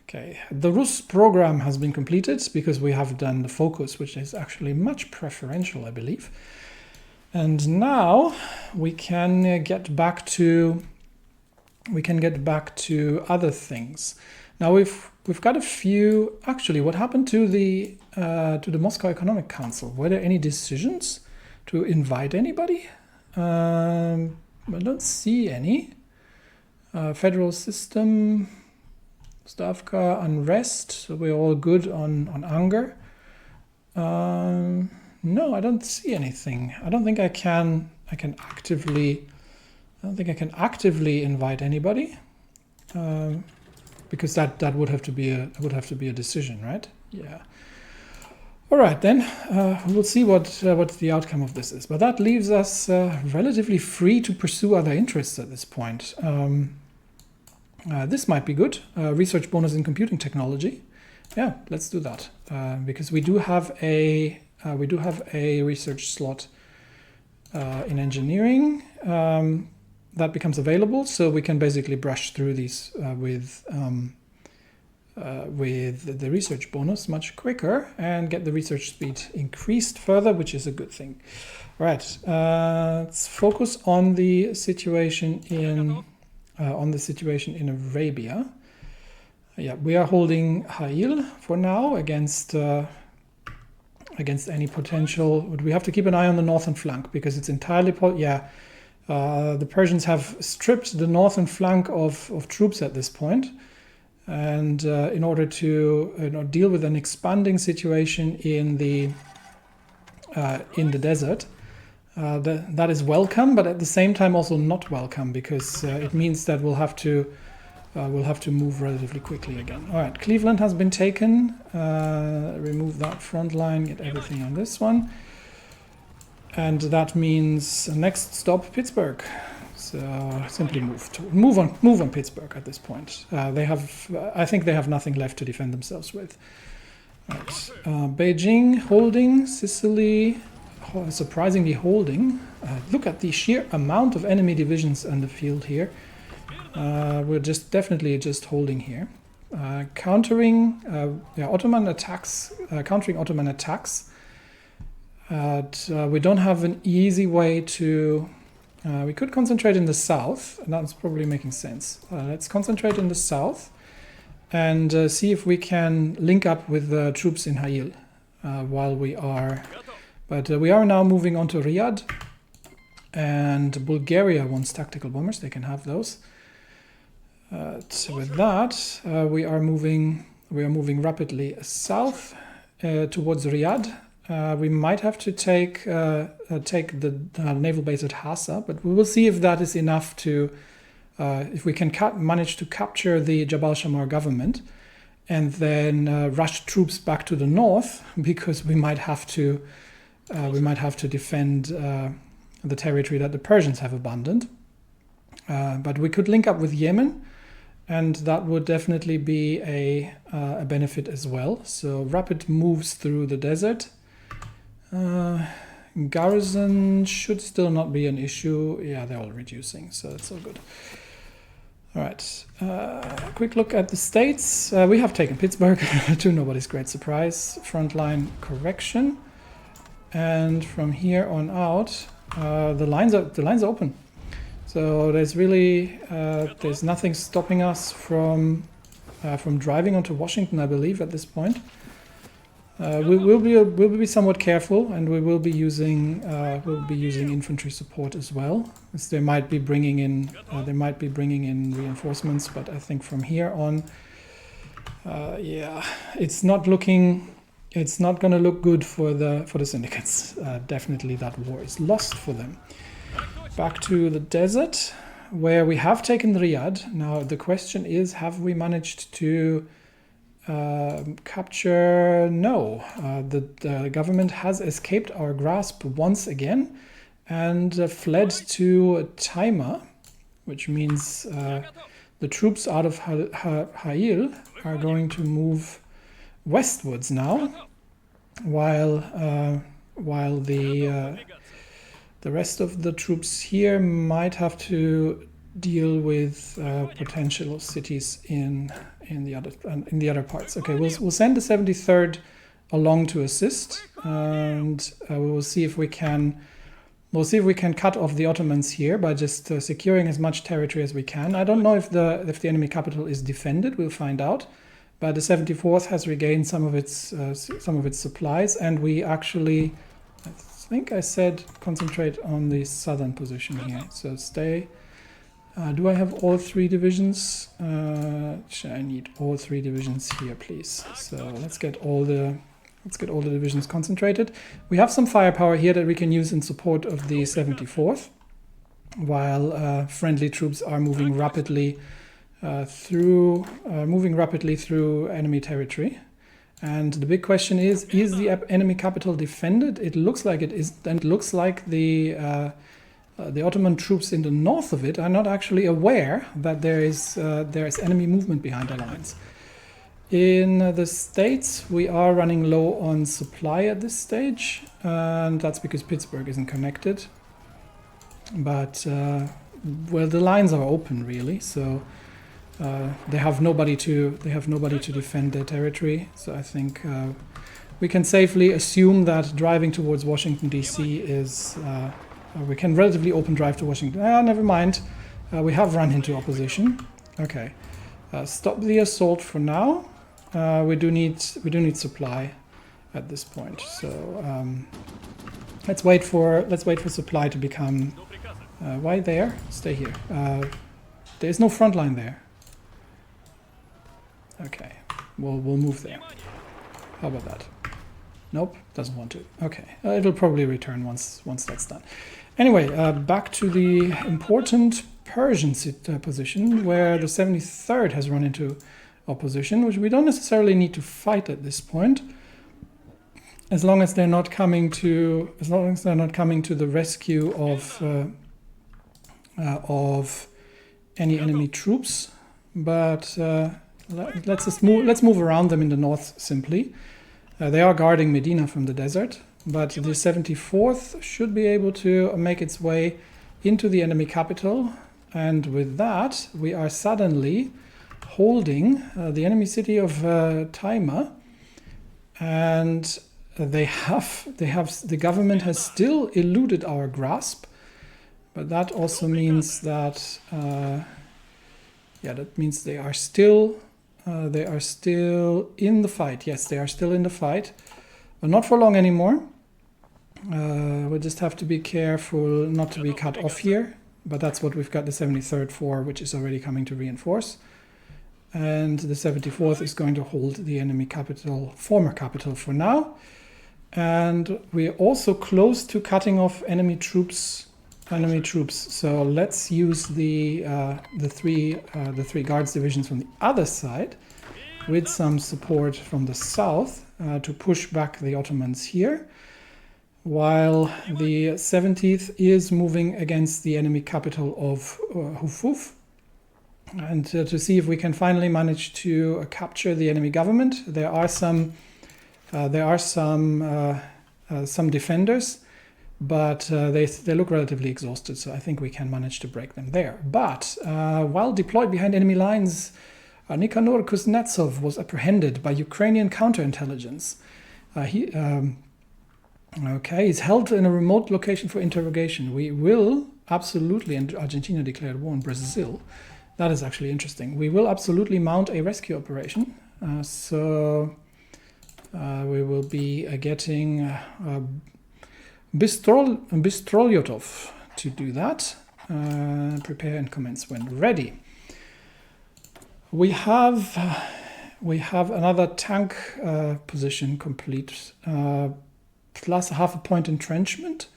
Okay, the Rus program has been completed because we have done the focus, which is actually much preferential, I believe. And now we can get back to other things. Now we've got a few. Actually, what happened to the Moscow Economic Council? Were there any decisions to invite anybody? I don't see any. Federal system, Stavka, unrest. So we're all good on anger. No, I don't see anything. I don't think I can actively invite anybody, because that would have to be a decision, right? Yeah. All right, then we'll see what the outcome of this is. But that leaves us relatively free to pursue other interests at this point. This might be good. Research bonus in computing technology. Yeah, let's do that, because we do have a research slot in engineering that becomes available, so we can basically brush through these with the research bonus much quicker and get the research speed increased further, which is a good thing. All right, let's focus on the situation in Arabia. Yeah, we are holding Ha'il for now against any potential. But we have to keep an eye on the northern flank because it's entirely The Persians have stripped the northern flank of troops at this point, and in order to deal with an expanding situation in the desert, that is welcome, but at the same time also not welcome, because it means that we'll have to move relatively quickly again. All right, Cleveland has been taken. Remove that front line, get everything on this one. And that means next stop Pittsburgh. So simply move on Pittsburgh at this point. I think they have nothing left to defend themselves with. Right. Beijing holding, Sicily surprisingly holding. Look at the sheer amount of enemy divisions on the field here. We're definitely just holding here. Countering Ottoman attacks, countering Ottoman attacks. We don't have an easy way to... we could concentrate in the south, and that's probably making sense. Let's concentrate in the south and see if we can link up with the troops in Hail while we are... But we are now moving on to Riyadh, and Bulgaria wants tactical bombers. They can have those. So with that, we are moving rapidly south towards Riyadh. We might have to take the naval base at Hassa, but we will see if that is enough to, if we can manage to capture the Jabal Shammar government, and then rush troops back to the north, because we might have to defend the territory that the Persians have abandoned. But we could link up with Yemen, and that would definitely be a benefit as well. So rapid moves through the desert. Garrison should still not be an issue. Yeah, they're all reducing, so that's all good. All right, quick look at the states. We have taken Pittsburgh to nobody's great surprise. Frontline correction, and from here on out, the lines are open. So there's really there's nothing stopping us from driving onto Washington, I believe, at this point. We'll be somewhat careful, and we will be using infantry support as well, as they might be bringing in reinforcements. But I think from here on, yeah, it's not going to look good for the syndicates. Definitely, that war is lost for them. Back to the desert, where we have taken Riyadh. Now the question is, have we managed to capture? No. The government has escaped our grasp once again and fled to Taima, which means the troops out of Hail are going to move westwards now, while the rest of the troops here might have to deal with potential cities in the other parts. Okay, we'll send the 73rd along to assist, and we will see if we can cut off the Ottomans here by just securing as much territory as we can. I don't know if the enemy capital is defended. We'll find out. But the 74th has regained some of its supplies, and we actually, I think I said concentrate on the southern position here. So stay. Do I have all three divisions? I need all three divisions here, please. So let's get all the divisions concentrated. We have some firepower here that we can use in support of the 74th, while friendly troops are moving rapidly through enemy territory. And the big question is the enemy capital defended? It looks like it is, and it looks like the Ottoman troops in the north of it are not actually aware that there is enemy movement behind the lines. In the States, we are running low on supply at this stage, and that's because Pittsburgh isn't connected. But well, the lines are open really, so they have nobody to defend their territory. So I think we can safely assume that driving towards Washington D.C. is. We can relatively open drive to Washington. Never mind. We have run into opposition. Okay, stop the assault for now. We do need supply at this point. So let's wait for supply to become Why there? Stay here. There's no front line there. Okay, we'll move there. How about that? Nope, doesn't want to. Okay, it'll probably return once that's done. Anyway, back to the important Persian position where the 73rd has run into opposition, which we don't necessarily need to fight at this point, as long as they're not coming to the rescue of any enemy troops. But let's move around them in the north simply. They are guarding Medina from the desert, but the 74th should be able to make its way into the enemy capital, and with that we are suddenly holding the enemy city of Taima, and the government has still eluded our grasp, but that also means that that means they are still in the fight. Yes, they are still in the fight, but not for long anymore. We'll just have to be careful not to be cut off here, but that's what we've got the 73rd for, which is already coming to reinforce. And the 74th is going to hold the enemy capital, former capital, for now. And we're also close to cutting off enemy troops. So let's use the three guards divisions from the other side, with some support from the south, to push back the Ottomans here, while the 70th is moving against the enemy capital of Hufuf, and to see if we can finally manage to capture the enemy government. There are some defenders, but they look relatively exhausted, so I think we can manage to break them there. But while deployed behind enemy lines, Nikanor Kuznetsov was apprehended by Ukrainian counterintelligence. He's held in a remote location for interrogation. We will absolutely, and Argentina declared war on Brazil. That is actually interesting. We will absolutely mount a rescue operation. So we will be getting Bistrolyotov to do that. Prepare and commence when ready. We have another tank position complete, plus half a point entrenchment.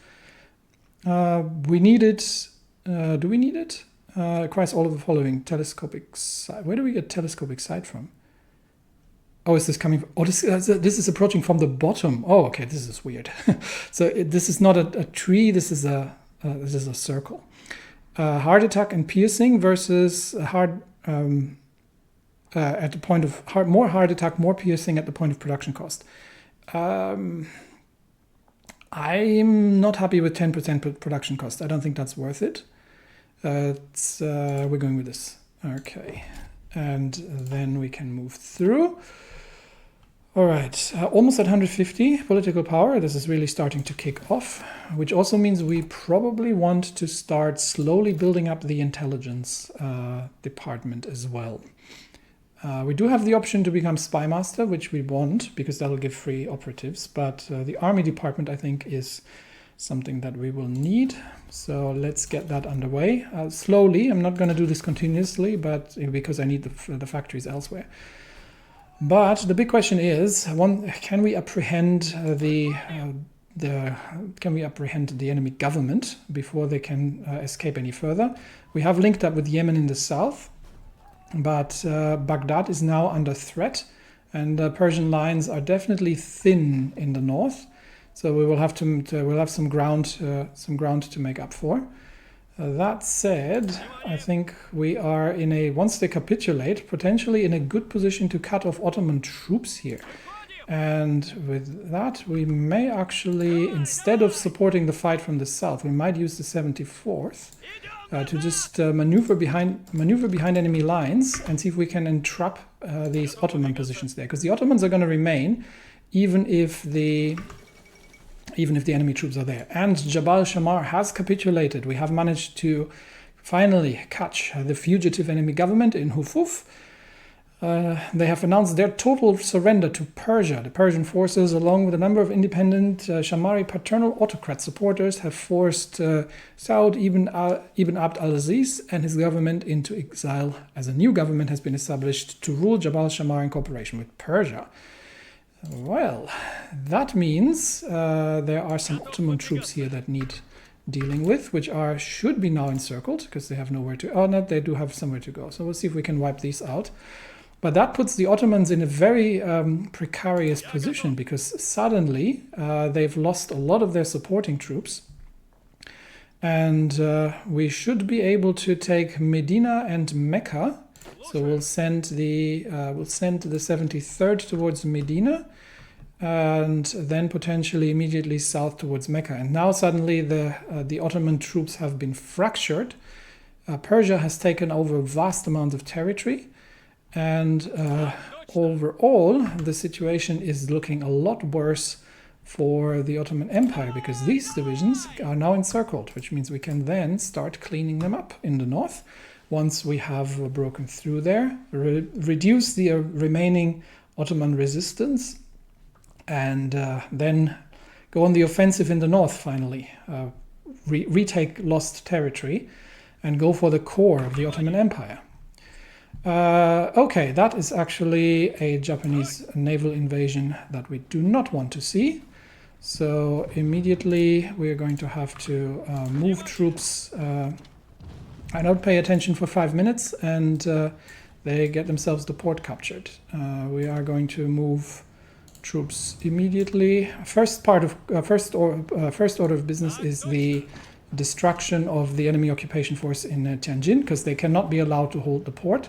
We need it. Do we need it? Requires all of the following: telescopic sight. Where do we get telescopic sight from? Oh, is this coming? Oh, this is approaching from the bottom. Oh, okay, this is weird. So this is not a tree. This is a circle. Hard attack and piercing versus hard at the point of more hard attack, more piercing at the point of production cost. I'm not happy with 10% production cost. I don't think that's worth it. We're going with this. Okay, and then we can move through. All right, almost at 150 political power. This is really starting to kick off, which also means we probably want to start slowly building up the intelligence department as well. We do have the option to become spy master, which we want because that'll give free operatives, but the army department, I think, is something that we will need. So let's get that underway slowly. I'm not going to do this continuously, but because I need the factories elsewhere. But the big question is, can we apprehend the enemy government before they can escape any further? We have linked up with Yemen in the south, but Baghdad is now under threat, and Persian lines are definitely thin in the north. So we will have we'll have some ground to make up for. That said, I think we are once they capitulate, potentially in a good position to cut off Ottoman troops here. And with that, we may actually, instead of supporting the fight from the south, we might use the 74th to just maneuver behind enemy lines and see if we can entrap these Ottoman positions there. Because the Ottomans are going to remain, even if the enemy troops are there. And Jabal Shamar has capitulated. We have managed to finally catch the fugitive enemy government in Hufuf. They have announced their total surrender to Persia. The Persian forces, along with a number of independent Shamari paternal autocrat supporters, have forced Saud Ibn Abd al-Aziz and his government into exile, as a new government has been established to rule Jabal Shammar in cooperation with Persia. Well, that means there are some Ottoman troops here that need dealing with, which should be now encircled, because they have nowhere to... Oh, no, they do have somewhere to go. So we'll see if we can wipe these out. But that puts the Ottomans in a very precarious position, because suddenly they've lost a lot of their supporting troops. And we should be able to take Medina and Mecca. So we'll send the 73rd towards Medina, and then potentially immediately south towards Mecca. And now suddenly the Ottoman troops have been fractured. Persia has taken over a vast amount of territory. And overall, the situation is looking a lot worse for the Ottoman Empire, because these divisions are now encircled, which means we can then start cleaning them up in the north once we have broken through there, reduce the remaining Ottoman resistance, and then go on the offensive in the north finally, retake lost territory, and go for the core of the Ottoman Empire. Okay, that is actually a Japanese naval invasion that we do not want to see. So immediately we are going to have to move troops. I don't pay attention for 5 minutes, and they get themselves the port captured. We are going to move troops immediately. First order of business is the destruction of the enemy occupation force in Tianjin, because they cannot be allowed to hold the port.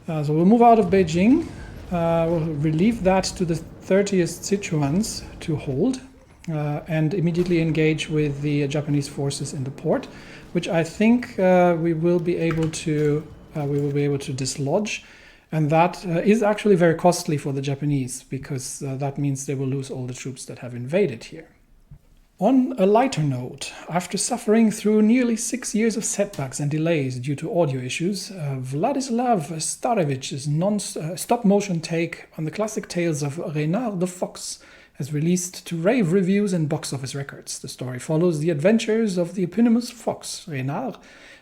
So we'll move out of Beijing. We'll relieve that to the 30th Sichuans to hold, and immediately engage with the Japanese forces in the port, which I think we will be able to dislodge, and that is actually very costly for the Japanese, because that means they will lose all the troops that have invaded here. On a lighter note, after suffering through nearly 6 years of setbacks and delays due to audio issues, Vladislav Starevich's stop-motion take on the classic tales of Renard the Fox has released to rave reviews and box office records. The story follows the adventures of the eponymous fox, Renard,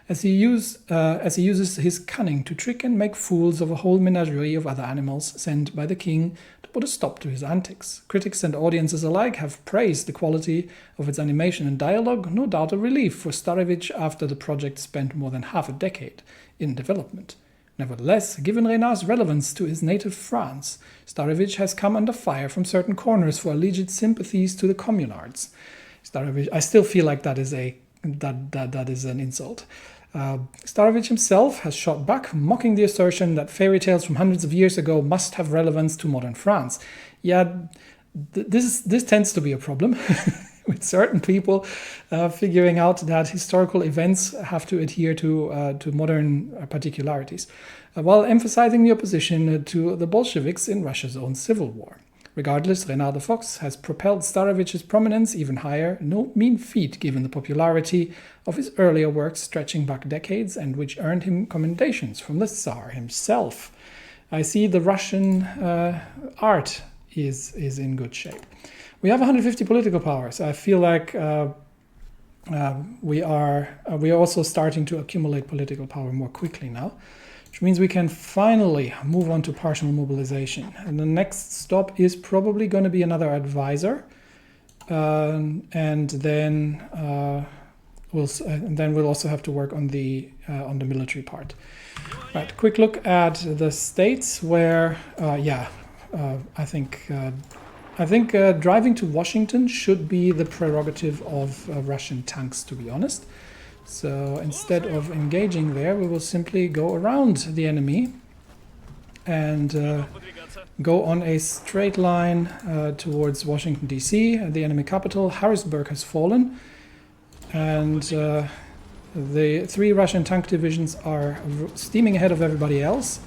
as he uses his cunning to trick and make fools of a whole menagerie of other animals sent by the king to put a stop to his antics. Critics and audiences alike have praised the quality of its animation and dialogue, no doubt a relief for Starevich after the project spent more than half a decade in development. Nevertheless, given Renard's relevance to his native France, Starevich has come under fire from certain corners for alleged sympathies to the communards. Starevich, I still feel like that is an insult. Starevich himself has shot back, mocking the assertion that fairy tales from hundreds of years ago must have relevance to modern France. Yeah, this tends to be a problem with certain people figuring out that historical events have to adhere to modern particularities, while emphasizing the opposition to the Bolsheviks in Russia's own civil war. Regardless, Renard the Fox has propelled Starevich's prominence even higher, no mean feat given the popularity of his earlier works stretching back decades and which earned him commendations from the Tsar himself. I see the Russian art is in good shape. We have 150 political powers. I feel like we are also starting to accumulate political power more quickly now, which means we can finally move on to partial mobilization. And the next stop is probably going to be another advisor, and then we'll also have to work on the military part. Right, quick look at the states where, I think driving to Washington should be the prerogative of Russian tanks, to be honest. So instead of engaging there, we will simply go around the enemy and go on a straight line towards Washington, D.C., the enemy capital. Harrisburg has fallen, and the 3 Russian tank divisions are steaming ahead of everybody else,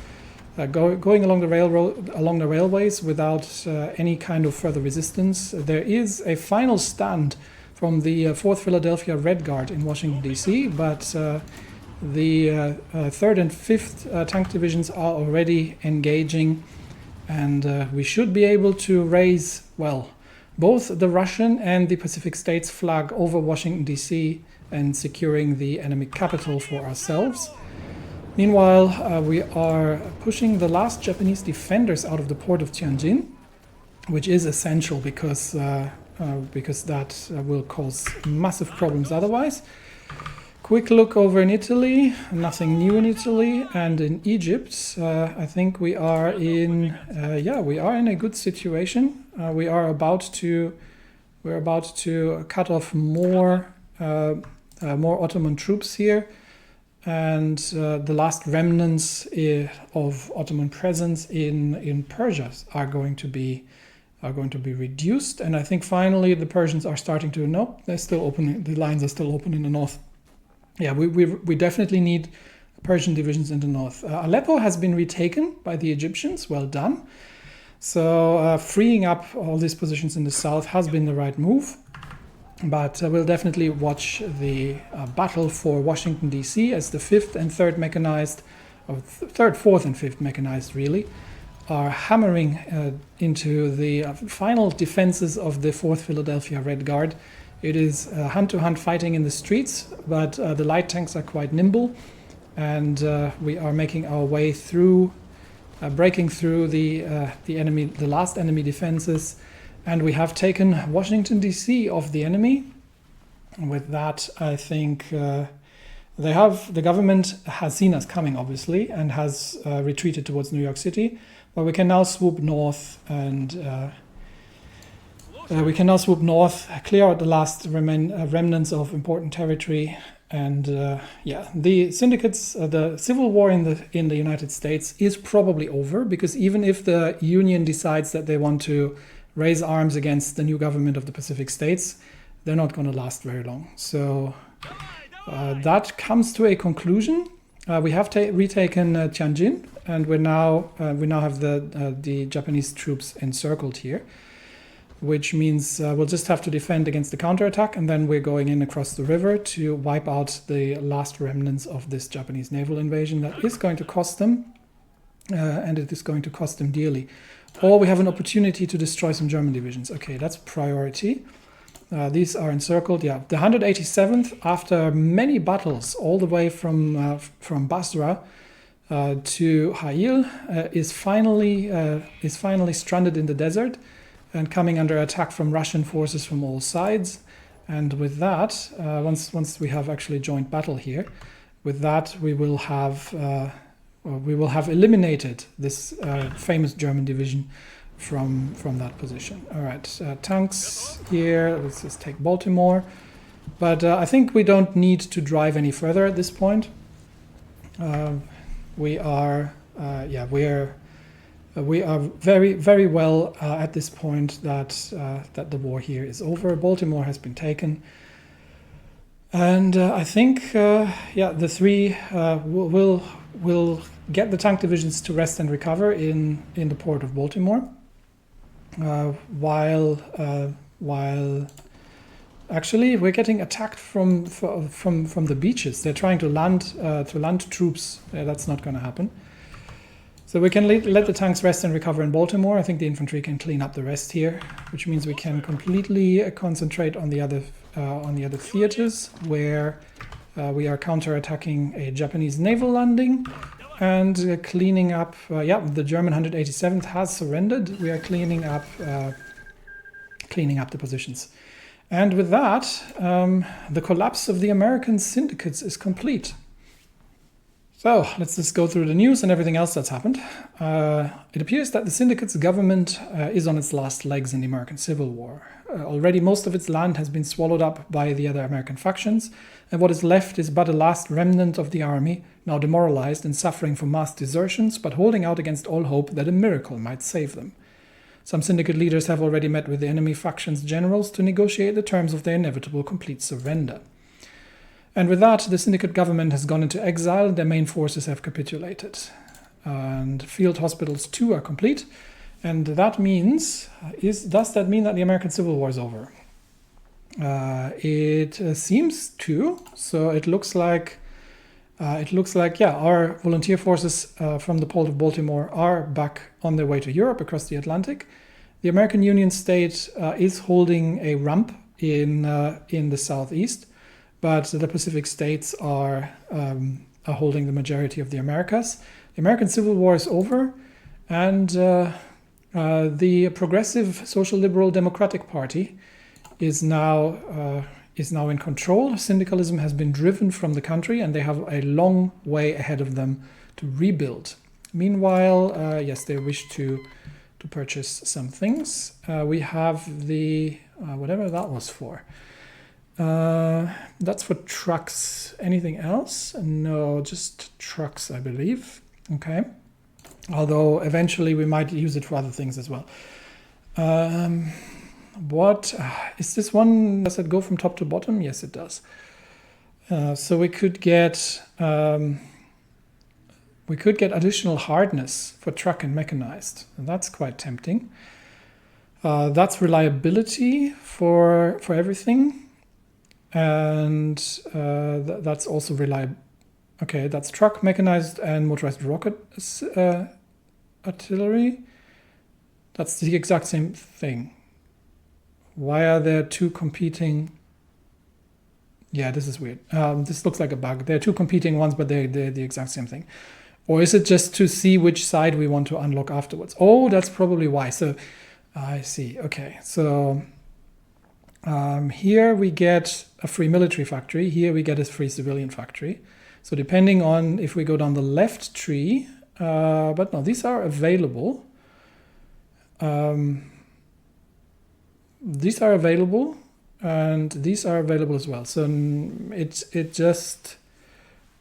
going along the railways without any kind of further resistance. There is a final stand from the 4th Philadelphia Red Guard in Washington, D.C., but The 3rd and 5th tank divisions are already engaging, and we should be able to raise, well, both the Russian and the Pacific States flag over Washington, D.C. and securing the enemy capital for ourselves. Meanwhile, we are pushing the last Japanese defenders out of the port of Tianjin, which is essential because that will cause massive problems otherwise. Quick look over in Italy, nothing new in Italy, and in Egypt, I think we are in a good situation. We're about to cut off more Ottoman troops here, and the last remnants of Ottoman presence in Persia are going to be reduced. And I think finally the Persians are starting to they're still open. The lines are still open in the north. Yeah, we definitely need Persian divisions in the north. Aleppo has been retaken by the Egyptians. Well done. So freeing up all these positions in the south has been the right move. But we'll definitely watch the battle for Washington, D.C. as the 5th and 3rd mechanized, or 3rd, 4th and 5th mechanized really, are hammering into the final defenses of the 4th Philadelphia Red Guard. It is hand-to-hand fighting in the streets, but the light tanks are quite nimble, and we are making our way through, breaking through the last enemy defenses, and we have taken Washington, D.C. off the enemy. With that, I think the government has seen us coming, obviously, and has retreated towards New York City, but we can now swoop north and clear out the last remnants of important territory, and the syndicates, the civil war in the United States is probably over, because even if the Union decides that they want to raise arms against the new government of the Pacific States, they're not going to last very long. So that comes to a conclusion. We have retaken Tianjin, and we now have the Japanese troops encircled here, which means we'll just have to defend against the counterattack, and then we're going in across the river to wipe out the last remnants of this Japanese naval invasion. That is going to cost them, and it is going to cost them dearly. Or we have an opportunity to destroy some German divisions. Okay, that's priority. These are encircled. Yeah, the 187th, after many battles all the way from Basra to Ha'il, is finally stranded in the desert and coming under attack from Russian forces from all sides. And with that, once we have actually joined battle here, with that we will have eliminated this famous German division from that position. All right, tanks here. Let's just take Baltimore. But I think we don't need to drive any further at this point. We are very, very well at this point that the war here is over. Baltimore has been taken, and I think the three will get the tank divisions to rest and recover in the port of Baltimore, while actually we're getting attacked from the beaches. They're trying to land troops. That's not going to happen. So we can let the tanks rest and recover in Baltimore. I think the infantry can clean up the rest here, which means we can completely concentrate on the other theaters where we are counterattacking a Japanese naval landing and cleaning up. The German 187th has surrendered. We are cleaning up the positions, and with that, the collapse of the American syndicates is complete. So let's just go through the news and everything else that's happened. It appears that the syndicate's government is on its last legs in the American Civil War. Already most of its land has been swallowed up by the other American factions, and what is left is but a last remnant of the army, now demoralized and suffering from mass desertions, but holding out against all hope that a miracle might save them. Some syndicate leaders have already met with the enemy faction's generals to negotiate the terms of their inevitable complete surrender. And with that, the syndicate government has gone into exile, their main forces have capitulated. And field hospitals too are complete. And that means, does that mean that the American Civil War is over? It seems to. So it looks like it looks like, yeah, our volunteer forces from the port of Baltimore are back on their way to Europe across the Atlantic. The American Union state is holding a rump in the southeast, but the Pacific states are holding the majority of the Americas. The American Civil War is over, and the Progressive Social Liberal Democratic Party is now in control. Syndicalism has been driven from the country, and they have a long way ahead of them to rebuild. Meanwhile, yes, they wish to purchase some things. We have the whatever that was for. That's for trucks. Anything else? No, just trucks, I believe. Okay. Although eventually we might use it for other things as well. What is this one? Does it go from top to bottom? Yes, it does. So we could get additional hardness for truck and mechanized, and that's quite tempting. That's reliability for everything, and that's also reliable. Okay, that's truck, mechanized, and motorized rocket artillery. That's the exact same thing. Why are there two competing? Yeah, this is weird. This looks like a bug. There are two competing ones, but they're the exact same thing. Or is it just to see which side we want to unlock afterwards? Oh, that's probably why. So I see. Okay, so here we get a free military factory. Here we get a free civilian factory. So depending on if we go down the left tree, but no, these are available. These are available, and these are available as well. So it just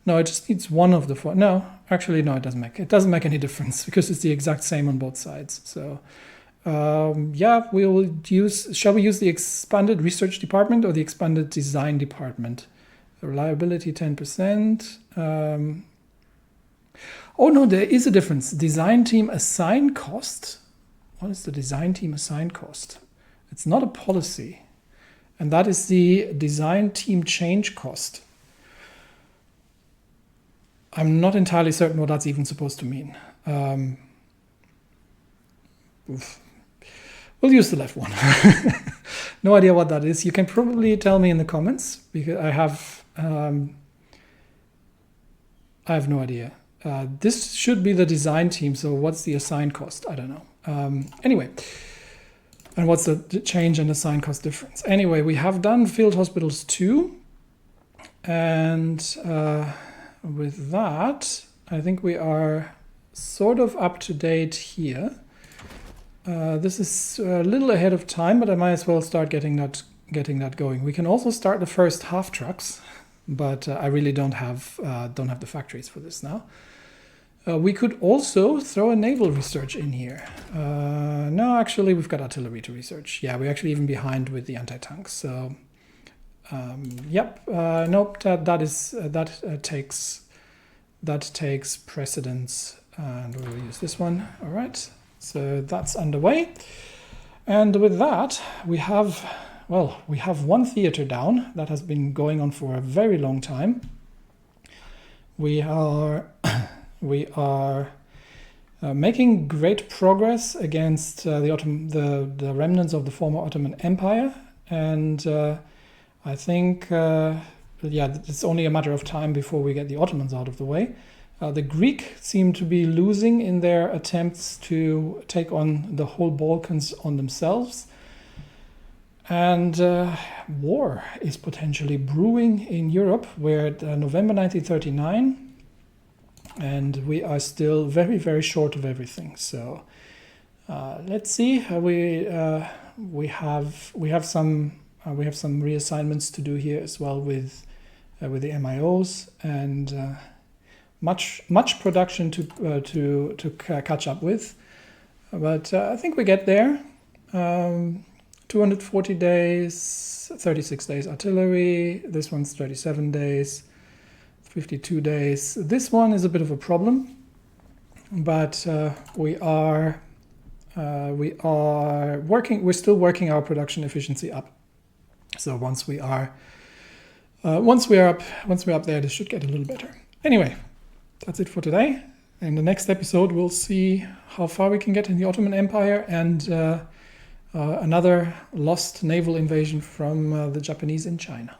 needs one of the four. No, actually, no, it doesn't make any difference because it's the exact same on both sides. So yeah, shall we use the expanded research department or the expanded design department? Reliability 10%. Oh no, there is a difference. Design team assign cost. What is the design team assign cost? It's not a policy, and that is the design team change cost. I'm not entirely certain what that's even supposed to mean. We'll use the left one. No idea what that is. You can probably tell me in the comments because I have no idea. This should be the design team. So what's the assign cost? I don't know. Anyway. And what's the change and assign cost difference? Anyway, we have done field hospitals 2. And with that, I think we are sort of up to date here. This is a little ahead of time, but I might as well start getting that going. We can also start the first half trucks, but I really don't have the factories for this now. We could also throw a naval research in here. No, actually, we've got artillery to research. Yeah, we're actually even behind with the anti-tanks. So, yep. Nope. That takes precedence, and we'll use this one. All right. So that's underway. And with that, we have one theater down that has been going on for a very long time. We are making great progress against the remnants of the former Ottoman Empire, and I think it's only a matter of time before we get the Ottomans out of the way. The Greek seem to be losing in their attempts to take on the whole Balkans on themselves, and war is potentially brewing in Europe. We're at November 1939. And we are still very, very short of everything. So let's see. We have some reassignments to do here as well with the MIOs, and much production to catch up with. But I think we get there. 240 days, 36 days artillery. This one's 37 days. 52 days. This one is a bit of a problem, but we are working. We're still working our production efficiency up. So once we are up there, this should get a little better. Anyway, that's it for today. In the next episode, we'll see how far we can get in the Ottoman Empire and another lost naval invasion from the Japanese in China.